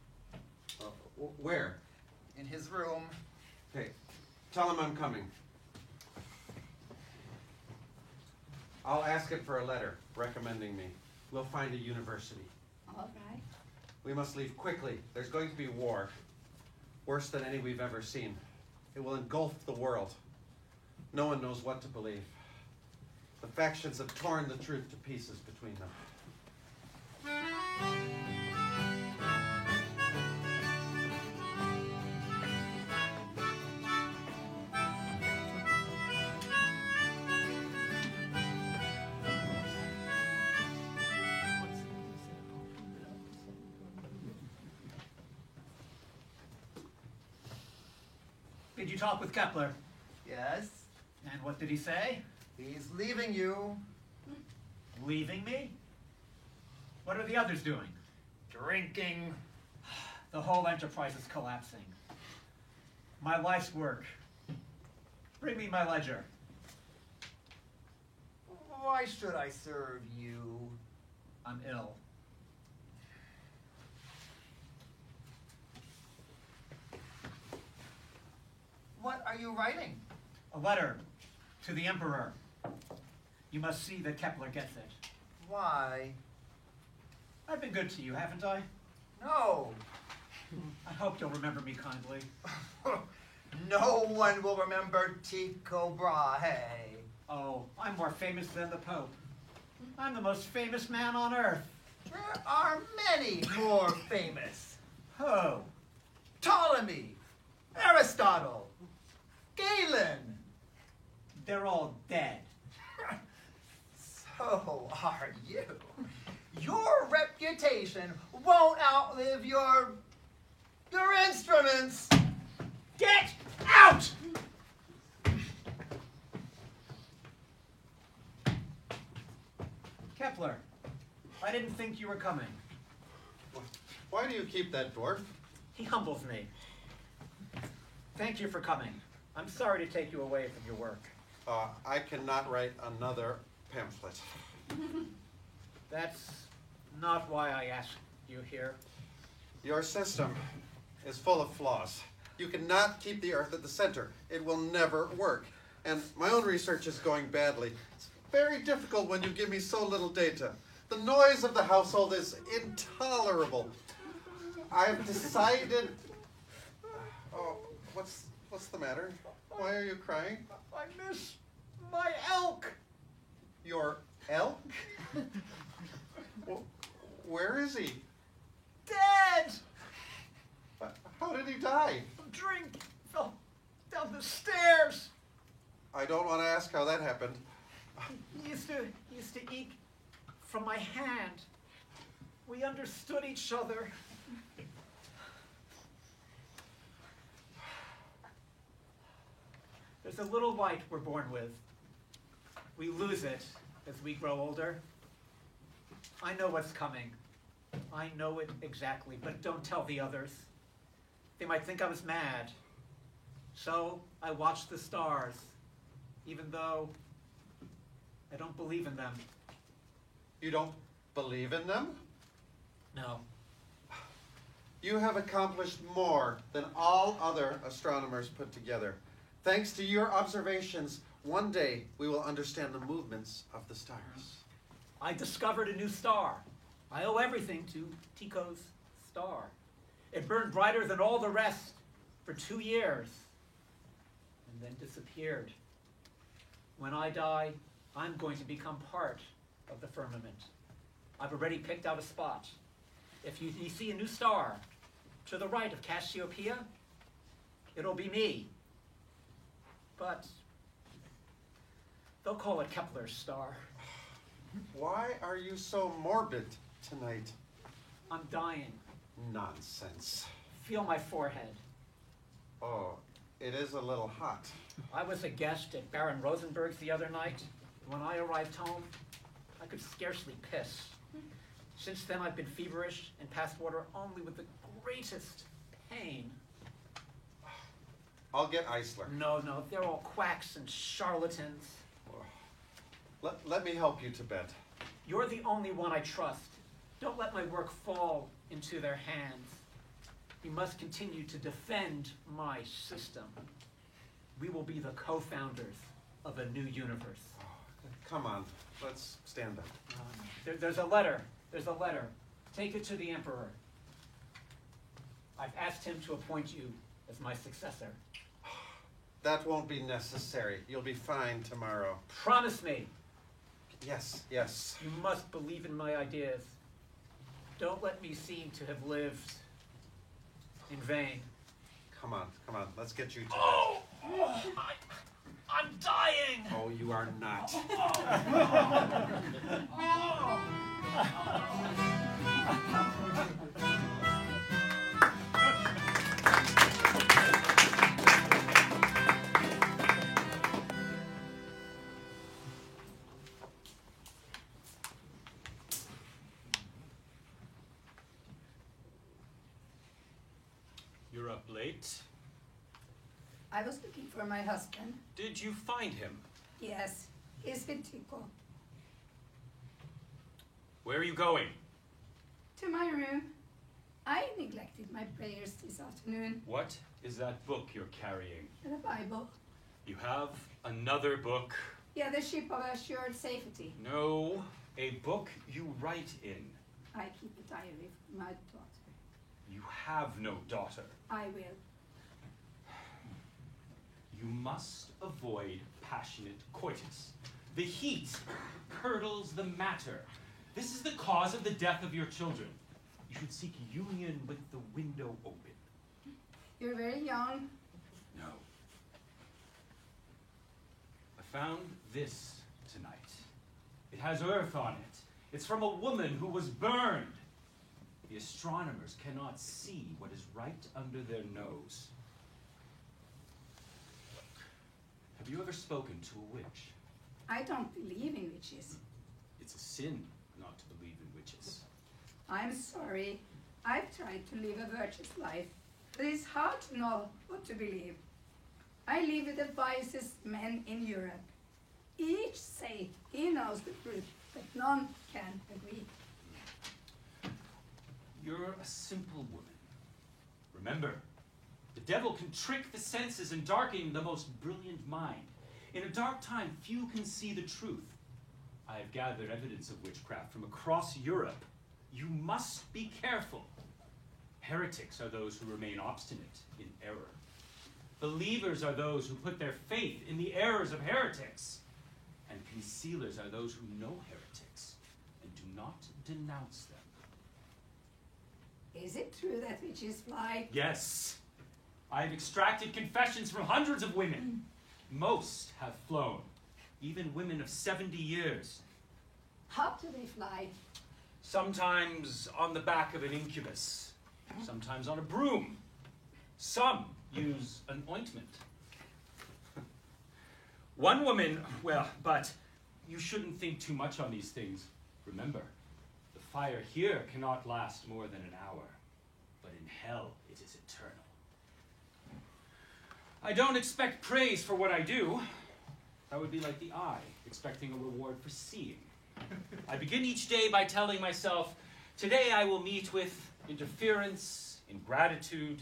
where? in his room. Hey, tell him I'm coming. I'll ask him for a letter recommending me. We'll find a university. All right. We must leave quickly. There's going to be war. Worse than any we've ever seen. It will engulf the world. No one knows what to believe. The factions have torn the truth to pieces between them. Did you talk with Kepler? Yes, And what did he say? he's leaving you. Leaving me? What are the others doing? Drinking. The whole enterprise is collapsing. My life's work. Bring me my ledger. Why should I serve you? I'm ill. What are you writing? A letter to the Emperor. You must see that Kepler gets it. Why? I've been good to you, haven't I? No. I hope you'll remember me kindly. No one will remember Tycho Brahe. Oh, I'm more famous than the Pope. I'm the most famous man on earth. There are many more famous. Oh, Ptolemy, Aristotle, Galen. they're all dead. So are you. Your reputation won't outlive your instruments. Get out! Kepler, I didn't think you were coming. Why do you keep that dwarf? He humbles me. Thank you for coming. I'm sorry to take you away from your work. I cannot write another pamphlet. That's not why I asked you here. Your system is full of flaws. You cannot keep the Earth at the center. It will never work. And my own research is going badly. It's very difficult when you give me so little data. The noise of the household is intolerable. I've decided... Oh, what's the matter? Why are you crying? I miss my elk. Your elk? Where is he? Dead! How did he die? A drink fell down the stairs. I don't want to ask how that happened. He used to eat from my hand. We understood each other. There's a little light we're born with. We lose it as we grow older. I know what's coming. I know it exactly, but don't tell the others. They might think I was mad. So I watch the stars, even though I don't believe in them. You don't believe in them? No. You have accomplished more than all other astronomers put together. Thanks to your observations, one day we will understand the movements of the stars. I discovered a new star. I owe everything to Tycho's star. It burned brighter than all the rest for 2 years and then disappeared. When I die, I'm going to become part of the firmament. I've already picked out a spot. If you see a new star to the right of Cassiopeia, it'll be me. But they'll call it Kepler's star. Why are you so morbid tonight? I'm dying. Nonsense. Feel my forehead. Oh, it is a little hot. I was a guest at Baron Rosenberg's the other night. When I arrived home, I could scarcely piss. Since then, I've been feverish and passed water only with the greatest pain. I'll get Eisler. No, they're all quacks and charlatans. Let me help you to bed. You're the only one I trust. Don't let my work fall into their hands. You must continue to defend my system. We will be the co-founders of a new universe. Come on, let's stand up. There's a letter. There's a letter. Take it to the Emperor. I've asked him to appoint you as my successor. That won't be necessary. You'll be fine tomorrow. Promise me. Yes, yes. You must believe in my ideas. Don't let me seem to have lived in vain. Come on. Let's get you to bed. I'm dying. Oh, you are not. You're up late. I was looking for my husband. Did you find him? Yes, he's with Tycho. Where are you going? To my room. I neglected my prayers this afternoon. What is that book you're carrying? The Bible. You have another book? Yeah, the ship of assured safety. No, a book you write in. I keep a diary for my daughter. You have no daughter. I will. You must avoid passionate coitus. The heat curdles the matter. This is the cause of the death of your children. You should seek union with the window open. You're very young. No. I found this tonight. It has earth on it. It's from a woman who was burned. The astronomers cannot see what is right under their nose. Have you ever spoken to a witch? I don't believe in witches. It's a sin not to believe in witches. I'm sorry. I've tried to live a virtuous life, but it's hard to know what to believe. I live with the wisest men in Europe. Each say he knows the truth but none can agree. You're a simple woman. Remember, the devil can trick the senses and darken the most brilliant mind. In a dark time, few can see the truth. I have gathered evidence of witchcraft from across Europe. You must be careful. Heretics are those who remain obstinate in error. Believers are those who put their faith in the errors of heretics. And concealers are those who know heretics and do not denounce them. Is it true that witches fly? Yes. I've extracted confessions from hundreds of women. Most have flown, even women of 70 years. How do they fly? Sometimes on the back of an incubus, sometimes on a broom. Some use an ointment. One woman, well, but you shouldn't think too much on these things. Remember, the fire here cannot last more than an hour, but in hell it is eternal. I don't expect praise for what I do. That would be like the eye, expecting a reward for seeing. I begin each day by telling myself, today I will meet with interference, ingratitude,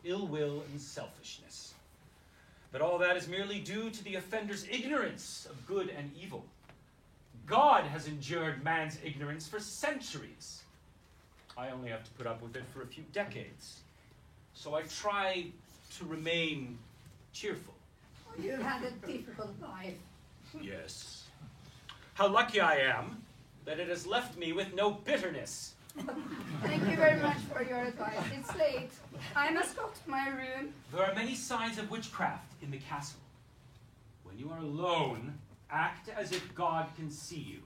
ill will, and selfishness. But all that is merely due to the offender's ignorance of good and evil. God has endured man's ignorance for centuries. I only have to put up with it for a few decades. So I try to remain cheerful. You've had a difficult life. Yes. How lucky I am that it has left me with no bitterness. Thank you very much for your advice. It's late. I must go to my room. There are many signs of witchcraft in the castle. When you are alone, act as if God can see you.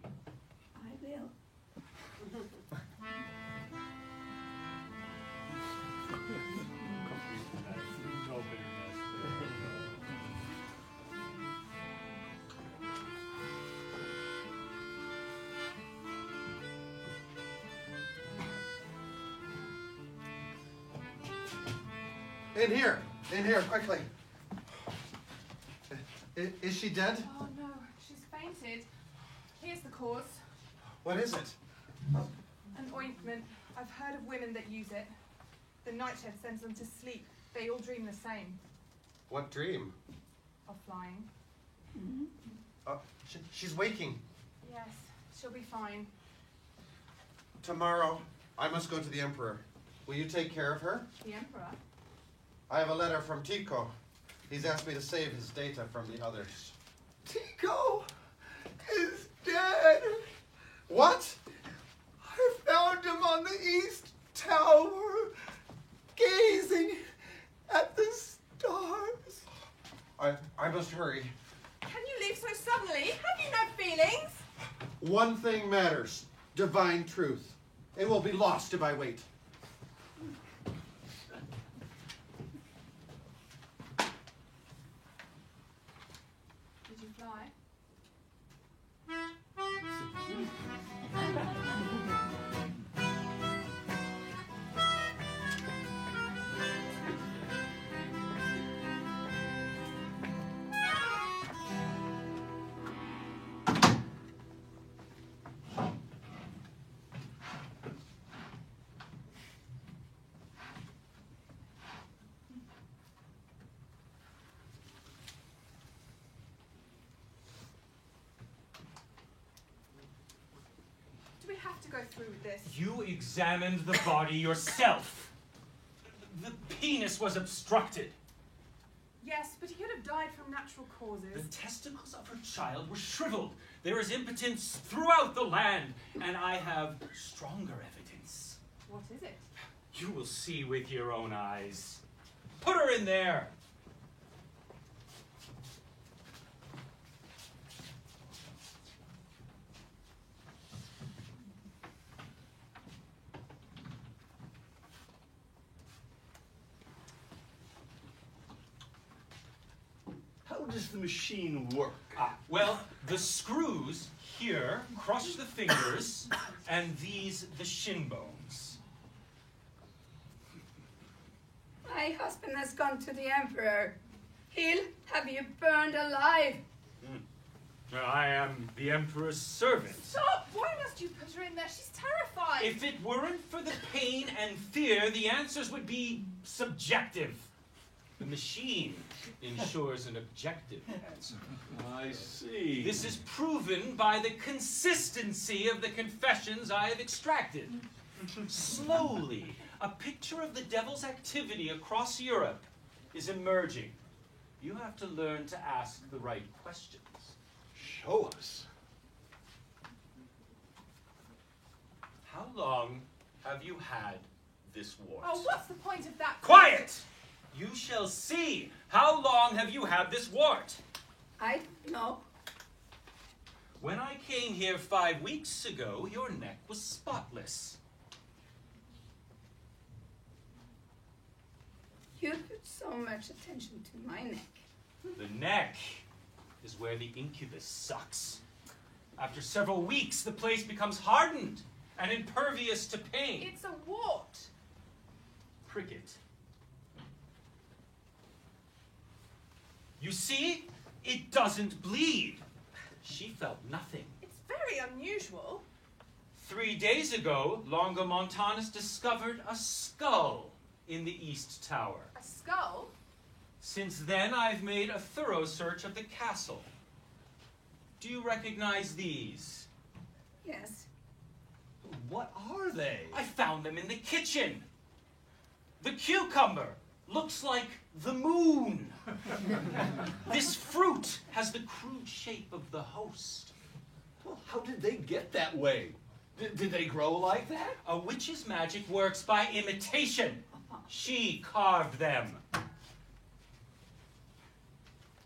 I will. In here, quickly. Is she dead? Oh no, she's fainted. Here's the cause. What is it? An ointment. I've heard of women that use it. The night chef sends them to sleep. They all dream the same. What dream? Of flying. She's waking. Yes, she'll be fine. Tomorrow, I must go to the Emperor. Will you take care of her? The Emperor? I have a letter from Tycho. He's asked me to save his data from the others. Tycho is dead. What? I found him on the East Tower, gazing at the stars. I must hurry. Can you leave so suddenly? Have you no feelings? One thing matters. Divine truth. It will be lost if I wait. Did you fly? We have to go through with this. You examined the body yourself. The penis was obstructed. Yes, but he could have died from natural The causes. testicles of her child were shriveled. There is impotence throughout the land, and I have stronger evidence. What is it? You will see with your own eyes. Put her in there. How does the machine work? Well, the screws here crush the fingers, and these the shin bones. My husband has gone to the Emperor. He'll have you burned alive. I am the Emperor's servant. Stop! Why must you put her in there? She's terrified. If it weren't for the pain and fear, the answers would be subjective. The machine ensures an objective answer. I see. This is proven by the consistency of the confessions I have extracted. Slowly, a picture of the devil's activity across Europe is emerging. You have to learn to ask the right questions. Show us. How long have you had this wart? Oh, what's the point of that? Quiet! You shall see. How long have you had this wart? I don't know. When I came here 5 weeks ago, your neck was spotless. You put so much attention to my neck. The neck is where the incubus sucks. After several weeks, the place becomes hardened and impervious to pain. It's a wart. Cricket. You see? It doesn't bleed. She felt nothing. It's very unusual. 3 days ago, Longomontanus discovered a skull in the East Tower. A skull? Since then, I've made a thorough search of the castle. Do you recognize these? Yes. What are they? I found them in the kitchen. The cucumber looks like the moon. This fruit has the crude shape of the host. Well, how did they get that way? Did they grow like that? A witch's magic works by imitation. She carved them.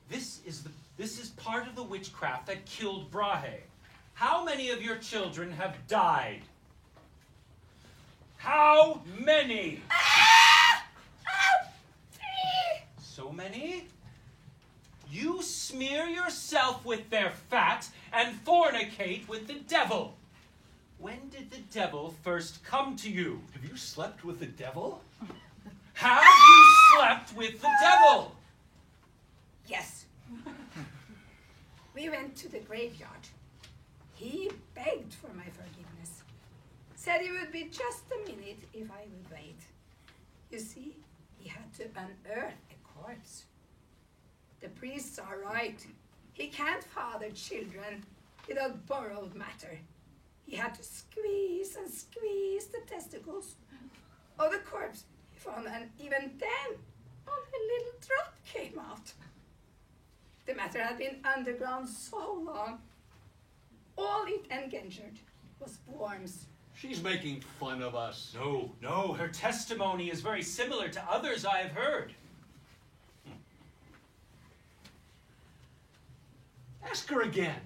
This is part of the witchcraft that killed Brahe. How many of your children have died? How many? So many? You smear yourself with their fat and fornicate with the devil. When did the devil first come to you? Have you slept with the devil? Have you slept with the devil? Yes. We went to the graveyard. He begged for my forgiveness. Said he would be just a minute if I would wait. You see, he had to unearth a corpse. The priests are right. He can't father children without borrowed matter. He had to squeeze and squeeze the testicles of the corpse he found, and even then, only a little drop came out. The matter had been underground so long, all it engendered was worms. She's making fun of us. No, her testimony is very similar to others I have heard. Ask her again.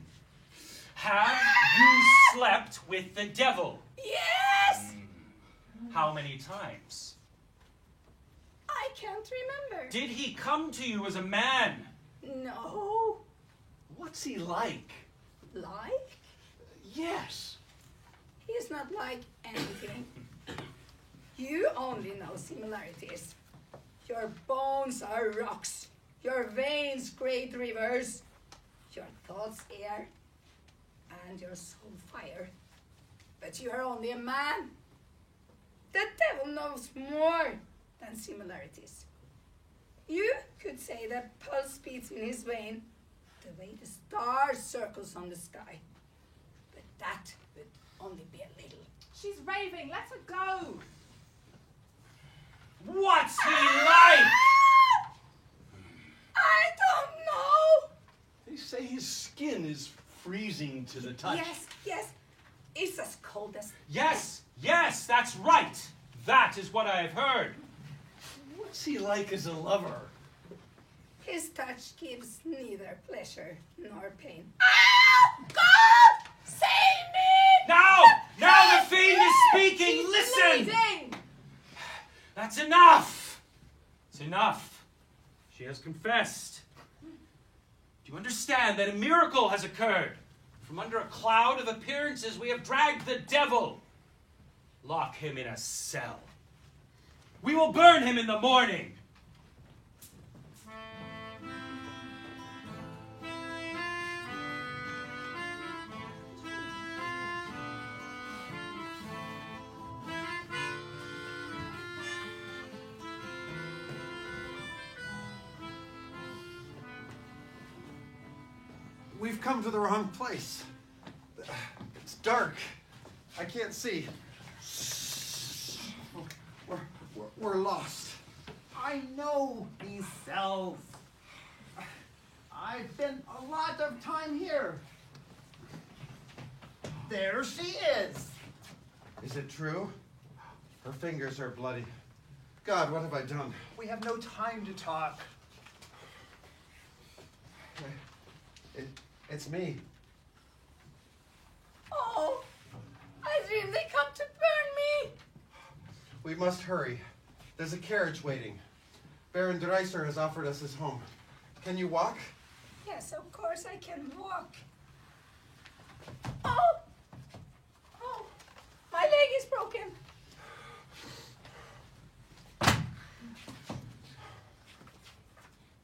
Have you slept with the devil? Yes! How many times? I can't remember. Did he come to you as a man? No. What's he like? Like? Yes. He's not like anything. You only know similarities. Your bones are rocks, your veins great rivers, your thoughts air, and your soul fire. But you are only a man. The devil knows more than similarities. You could say that pulse beats in his vein the way the stars circles on the sky. But that would only be a little. She's raving. Let her go. What's he like? I don't know. They say his skin is freezing to the touch. Yes. It's as cold as... Yes, that's right. That is what I have heard. What's he like as a lover? His touch gives neither pleasure nor pain. Oh, God! Save me! Now the fiend is speaking. Listen! Bleeding. That's enough. It's enough. She has confessed. Do you understand that a miracle has occurred? From under a cloud of appearances, we have dragged the devil. Lock him in a cell. We will burn him in the morning. We've come to the wrong place. It's dark. I can't see. We're lost. I know these cells. I've been a lot of time here. There she is. Is it true? Her fingers are bloody. God, what have I done? We have no time to talk. It's me. Oh, I dreamed they come to burn me. We must hurry. There's a carriage waiting. Baron Dreiser has offered us his home. Can you walk? Yes, of course I can walk. Oh! Oh, my leg is broken.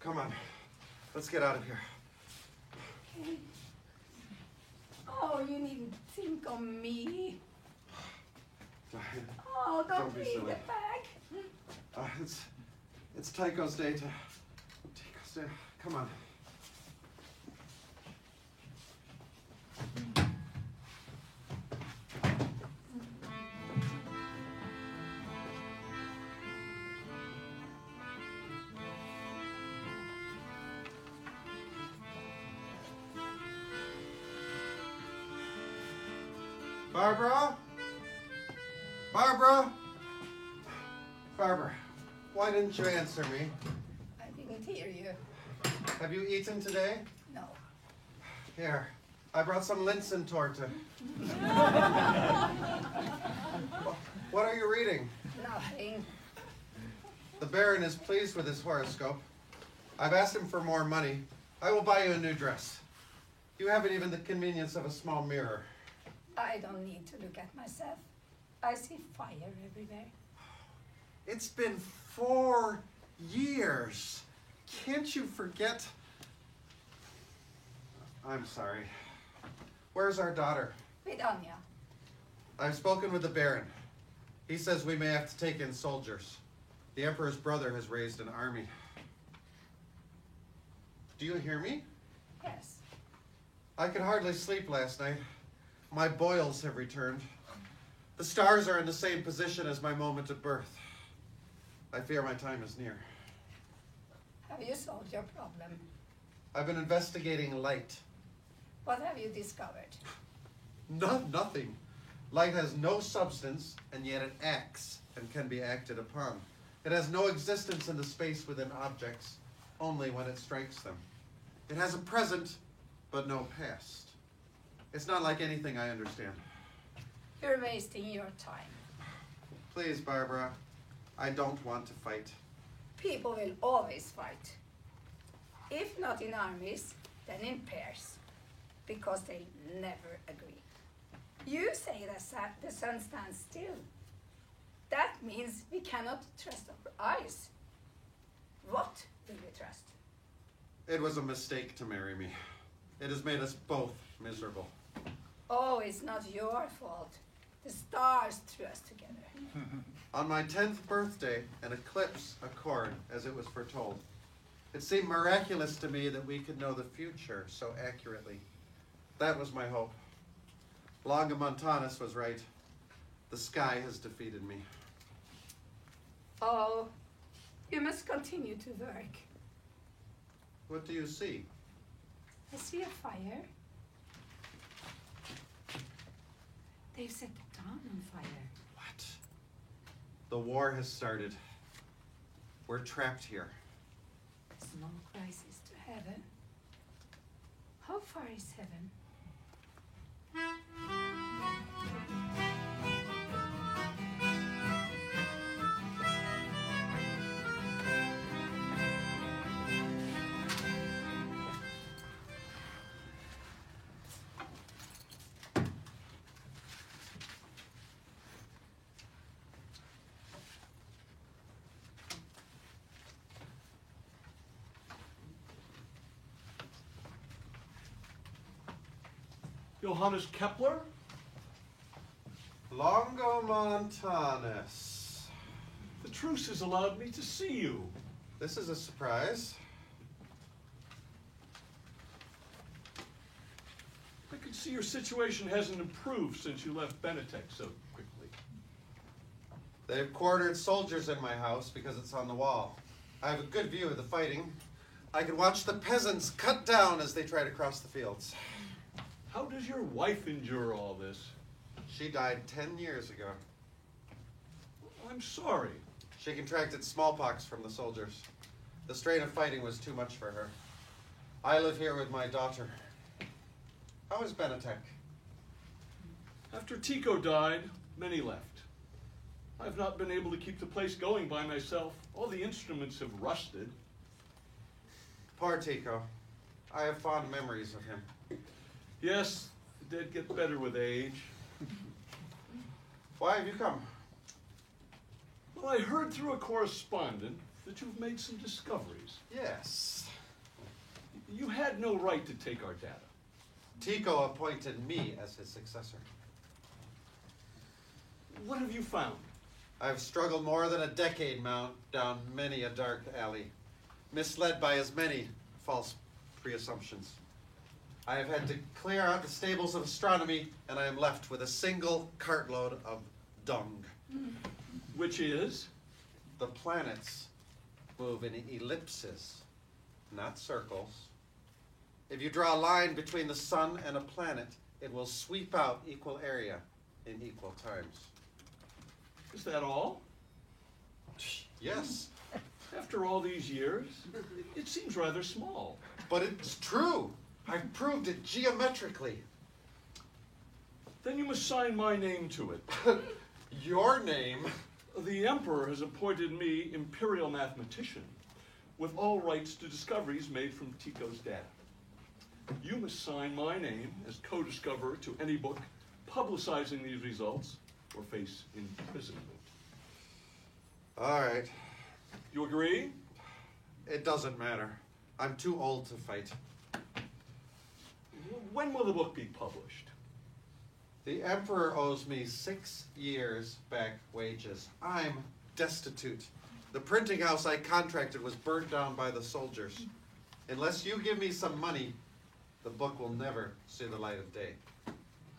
Come on. Let's get out of here. Okay. Oh, you needn't think of me. Oh, don't be leave silly. the bag. It's Tycho's day to... Tycho's day. Come on. Barbara? Barbara? Barbara, why didn't you answer me? I didn't hear you. Have you eaten today? No. Here, I brought some Linsen torta. What are you reading? Nothing. The Baron is pleased with his horoscope. I've asked him for more money. I will buy you a new dress. You haven't even the convenience of a small mirror. I don't need to look at myself. I see fire everywhere. It's been 4 years. Can't you forget? I'm sorry. Where's our daughter? With Anya. I've spoken with the Baron. He says we may have to take in soldiers. The Emperor's brother has raised an army. Do you hear me? Yes. I could hardly sleep last night. My boils have returned. The stars are in the same position as my moment of birth. I fear my time is near. Have you solved your problem? I've been investigating light. What have you discovered? Nothing. Light has no substance, and yet it acts and can be acted upon. It has no existence in the space within objects, only when it strikes them. It has a present, but no past. It's not like anything I understand. You're wasting your time. Please, Barbara, I don't want to fight. People will always fight. If not in armies, then in pairs. Because they never agree. You say the sun stands still. That means we cannot trust our eyes. What will we trust? It was a mistake to marry me. It has made us both miserable. Oh, it's not your fault. The stars threw us together. On my 10th birthday, an eclipse occurred, as it was foretold. It seemed miraculous to me that we could know the future so accurately. That was my hope. Longomontanus was right. The sky has defeated me. Oh, you must continue to work. What do you see? I see a fire. They've set the town on fire. What? The war has started. We're trapped here. Small crisis to heaven. How far is heaven? Johannes Kepler? Longomontanus. The truce has allowed me to see you. This is a surprise. see your situation hasn't improved since you left Benetech so quickly. They've quartered soldiers in my house because it's on the wall. I have a good view of the fighting. I can watch the peasants cut down as they try to cross the fields. How does your wife endure all this? She died 10 years ago. I'm sorry. She contracted smallpox from the soldiers. The strain of fighting was too much for her. I live here with my daughter. How is Benetech? After Tico died, many left. I've not been able to keep the place going by myself. All the instruments have rusted. Poor Tico. I have fond memories of him. Yes, the dead get better with age. Why have you come? Well, I heard through a correspondent that you've made some discoveries. Yes. You had no right to take our data. Tico appointed me as his successor. What have you found? I've struggled more than a decade down many a dark alley, misled by as many false preassumptions. I have had to clear out the stables of astronomy, and I am left with a single cartload of dung. Which is? The planets move in ellipses, not circles. If you draw a line between the sun and a planet, it will sweep out equal area in equal times. Is that all? Yes. After all these years, it seems rather small. But it's true. I've proved it geometrically. Then you must sign my name to it. Your name? The Emperor has appointed me imperial mathematician with all rights to discoveries made from Tico's data. You must sign my name as co-discoverer to any book publicizing these results or face imprisonment. All right. You agree? It doesn't matter. I'm too old to fight. When will the book be published? The Emperor owes me 6 years back wages. I'm destitute. The printing house I contracted was burnt down by the soldiers. Unless you give me some money, the book will never see the light of day.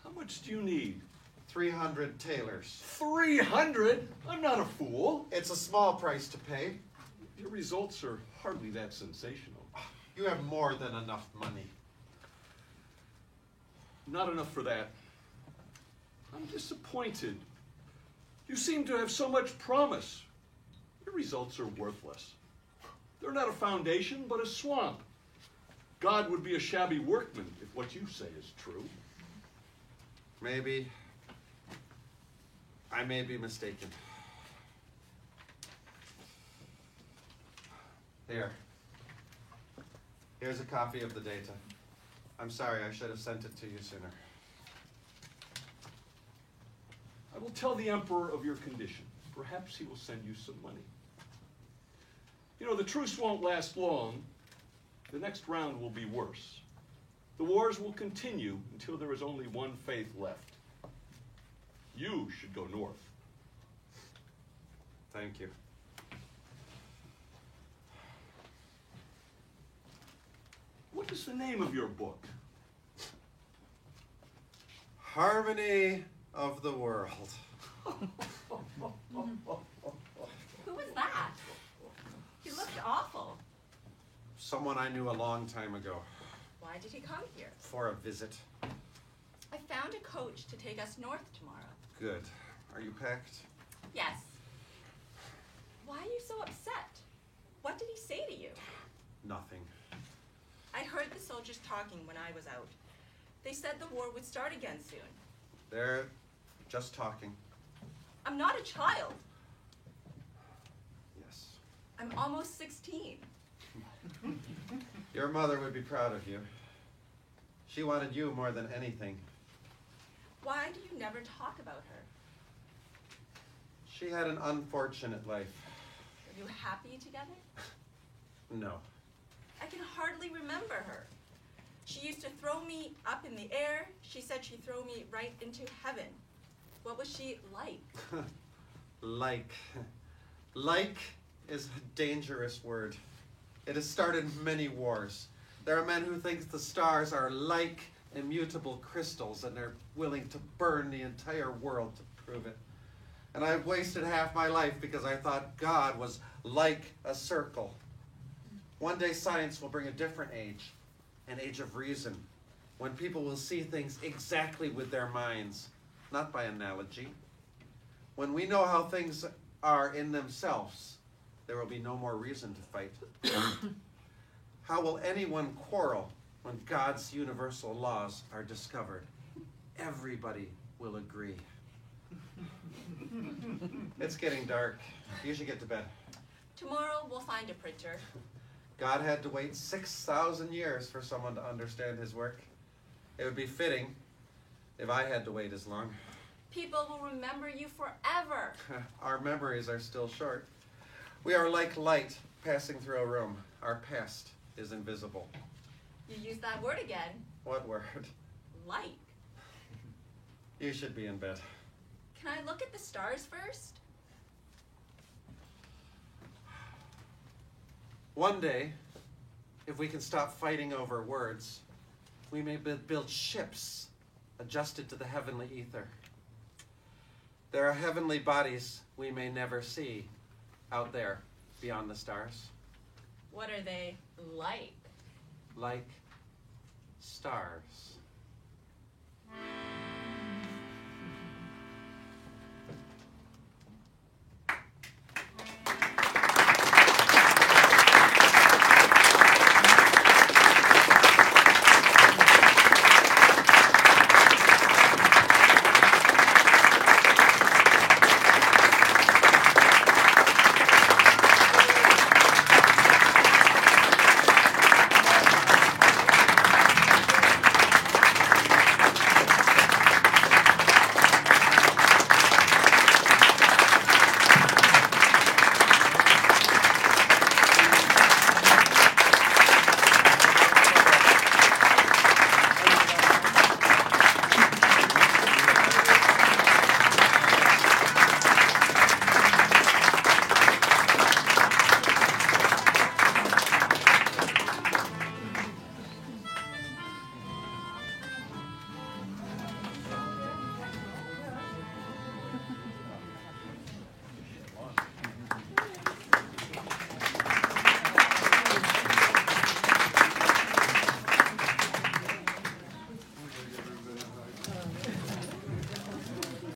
How much do you need? 300 tailors. 300? I'm not a fool. It's a small price to pay. Your results are hardly that sensational. You have more than enough money. Not enough for that. I'm disappointed. You seem to have so much promise. Your results are worthless. They're not a foundation, but a swamp. God would be a shabby workman if what you say is true. Maybe. I may be mistaken. Here. Here's a copy of the data. I'm sorry, I should have sent it to you sooner. I will tell the Emperor of your condition. Perhaps he will send you some money. You know, the truce won't last long. The next round will be worse. The wars will continue until there is only one faith left. You should go north. Thank you. What is the name of your book? Harmony of the World. Who was that? He looked awful. Someone I knew a long time ago. Why did he come here? For a visit. I found a coach to take us north tomorrow. Good. Are you packed? Yes. Why are you so upset? What did he say to you? Nothing. I heard the soldiers talking when I was out. They said the war would start again soon. They're just talking. I'm not a child. Yes. I'm almost 16. Your mother would be proud of you. She wanted you more than anything. Why do you never talk about her? She had an unfortunate life. Are you happy together? No. I can hardly remember her. She used to throw me up in the air. She said she'd throw me right into heaven. What was she like? Like is a dangerous word. It has started many wars. There are men who think the stars are like immutable crystals, and they're willing to burn the entire world to prove it. And I've wasted half my life because I thought God was like a circle. One day science will bring a different age, an age of reason, when people will see things exactly with their minds, not by analogy. When we know how things are in themselves, there will be no more reason to fight. How will anyone quarrel when God's universal laws are discovered? Everybody will agree. It's getting dark. You should get to bed. Tomorrow we'll find a printer. God had to wait 6,000 years for someone to understand his work. It would be fitting if I had to wait as long. People will remember you forever. Our memories are still short. We are like light passing through a room. Our past is invisible. You use that word again. What word? Light. You should be in bed. Can I look at the stars first? One day, if we can stop fighting over words, we may build ships adjusted to the heavenly ether. There are heavenly bodies we may never see out there beyond the stars. What are they like? Like stars.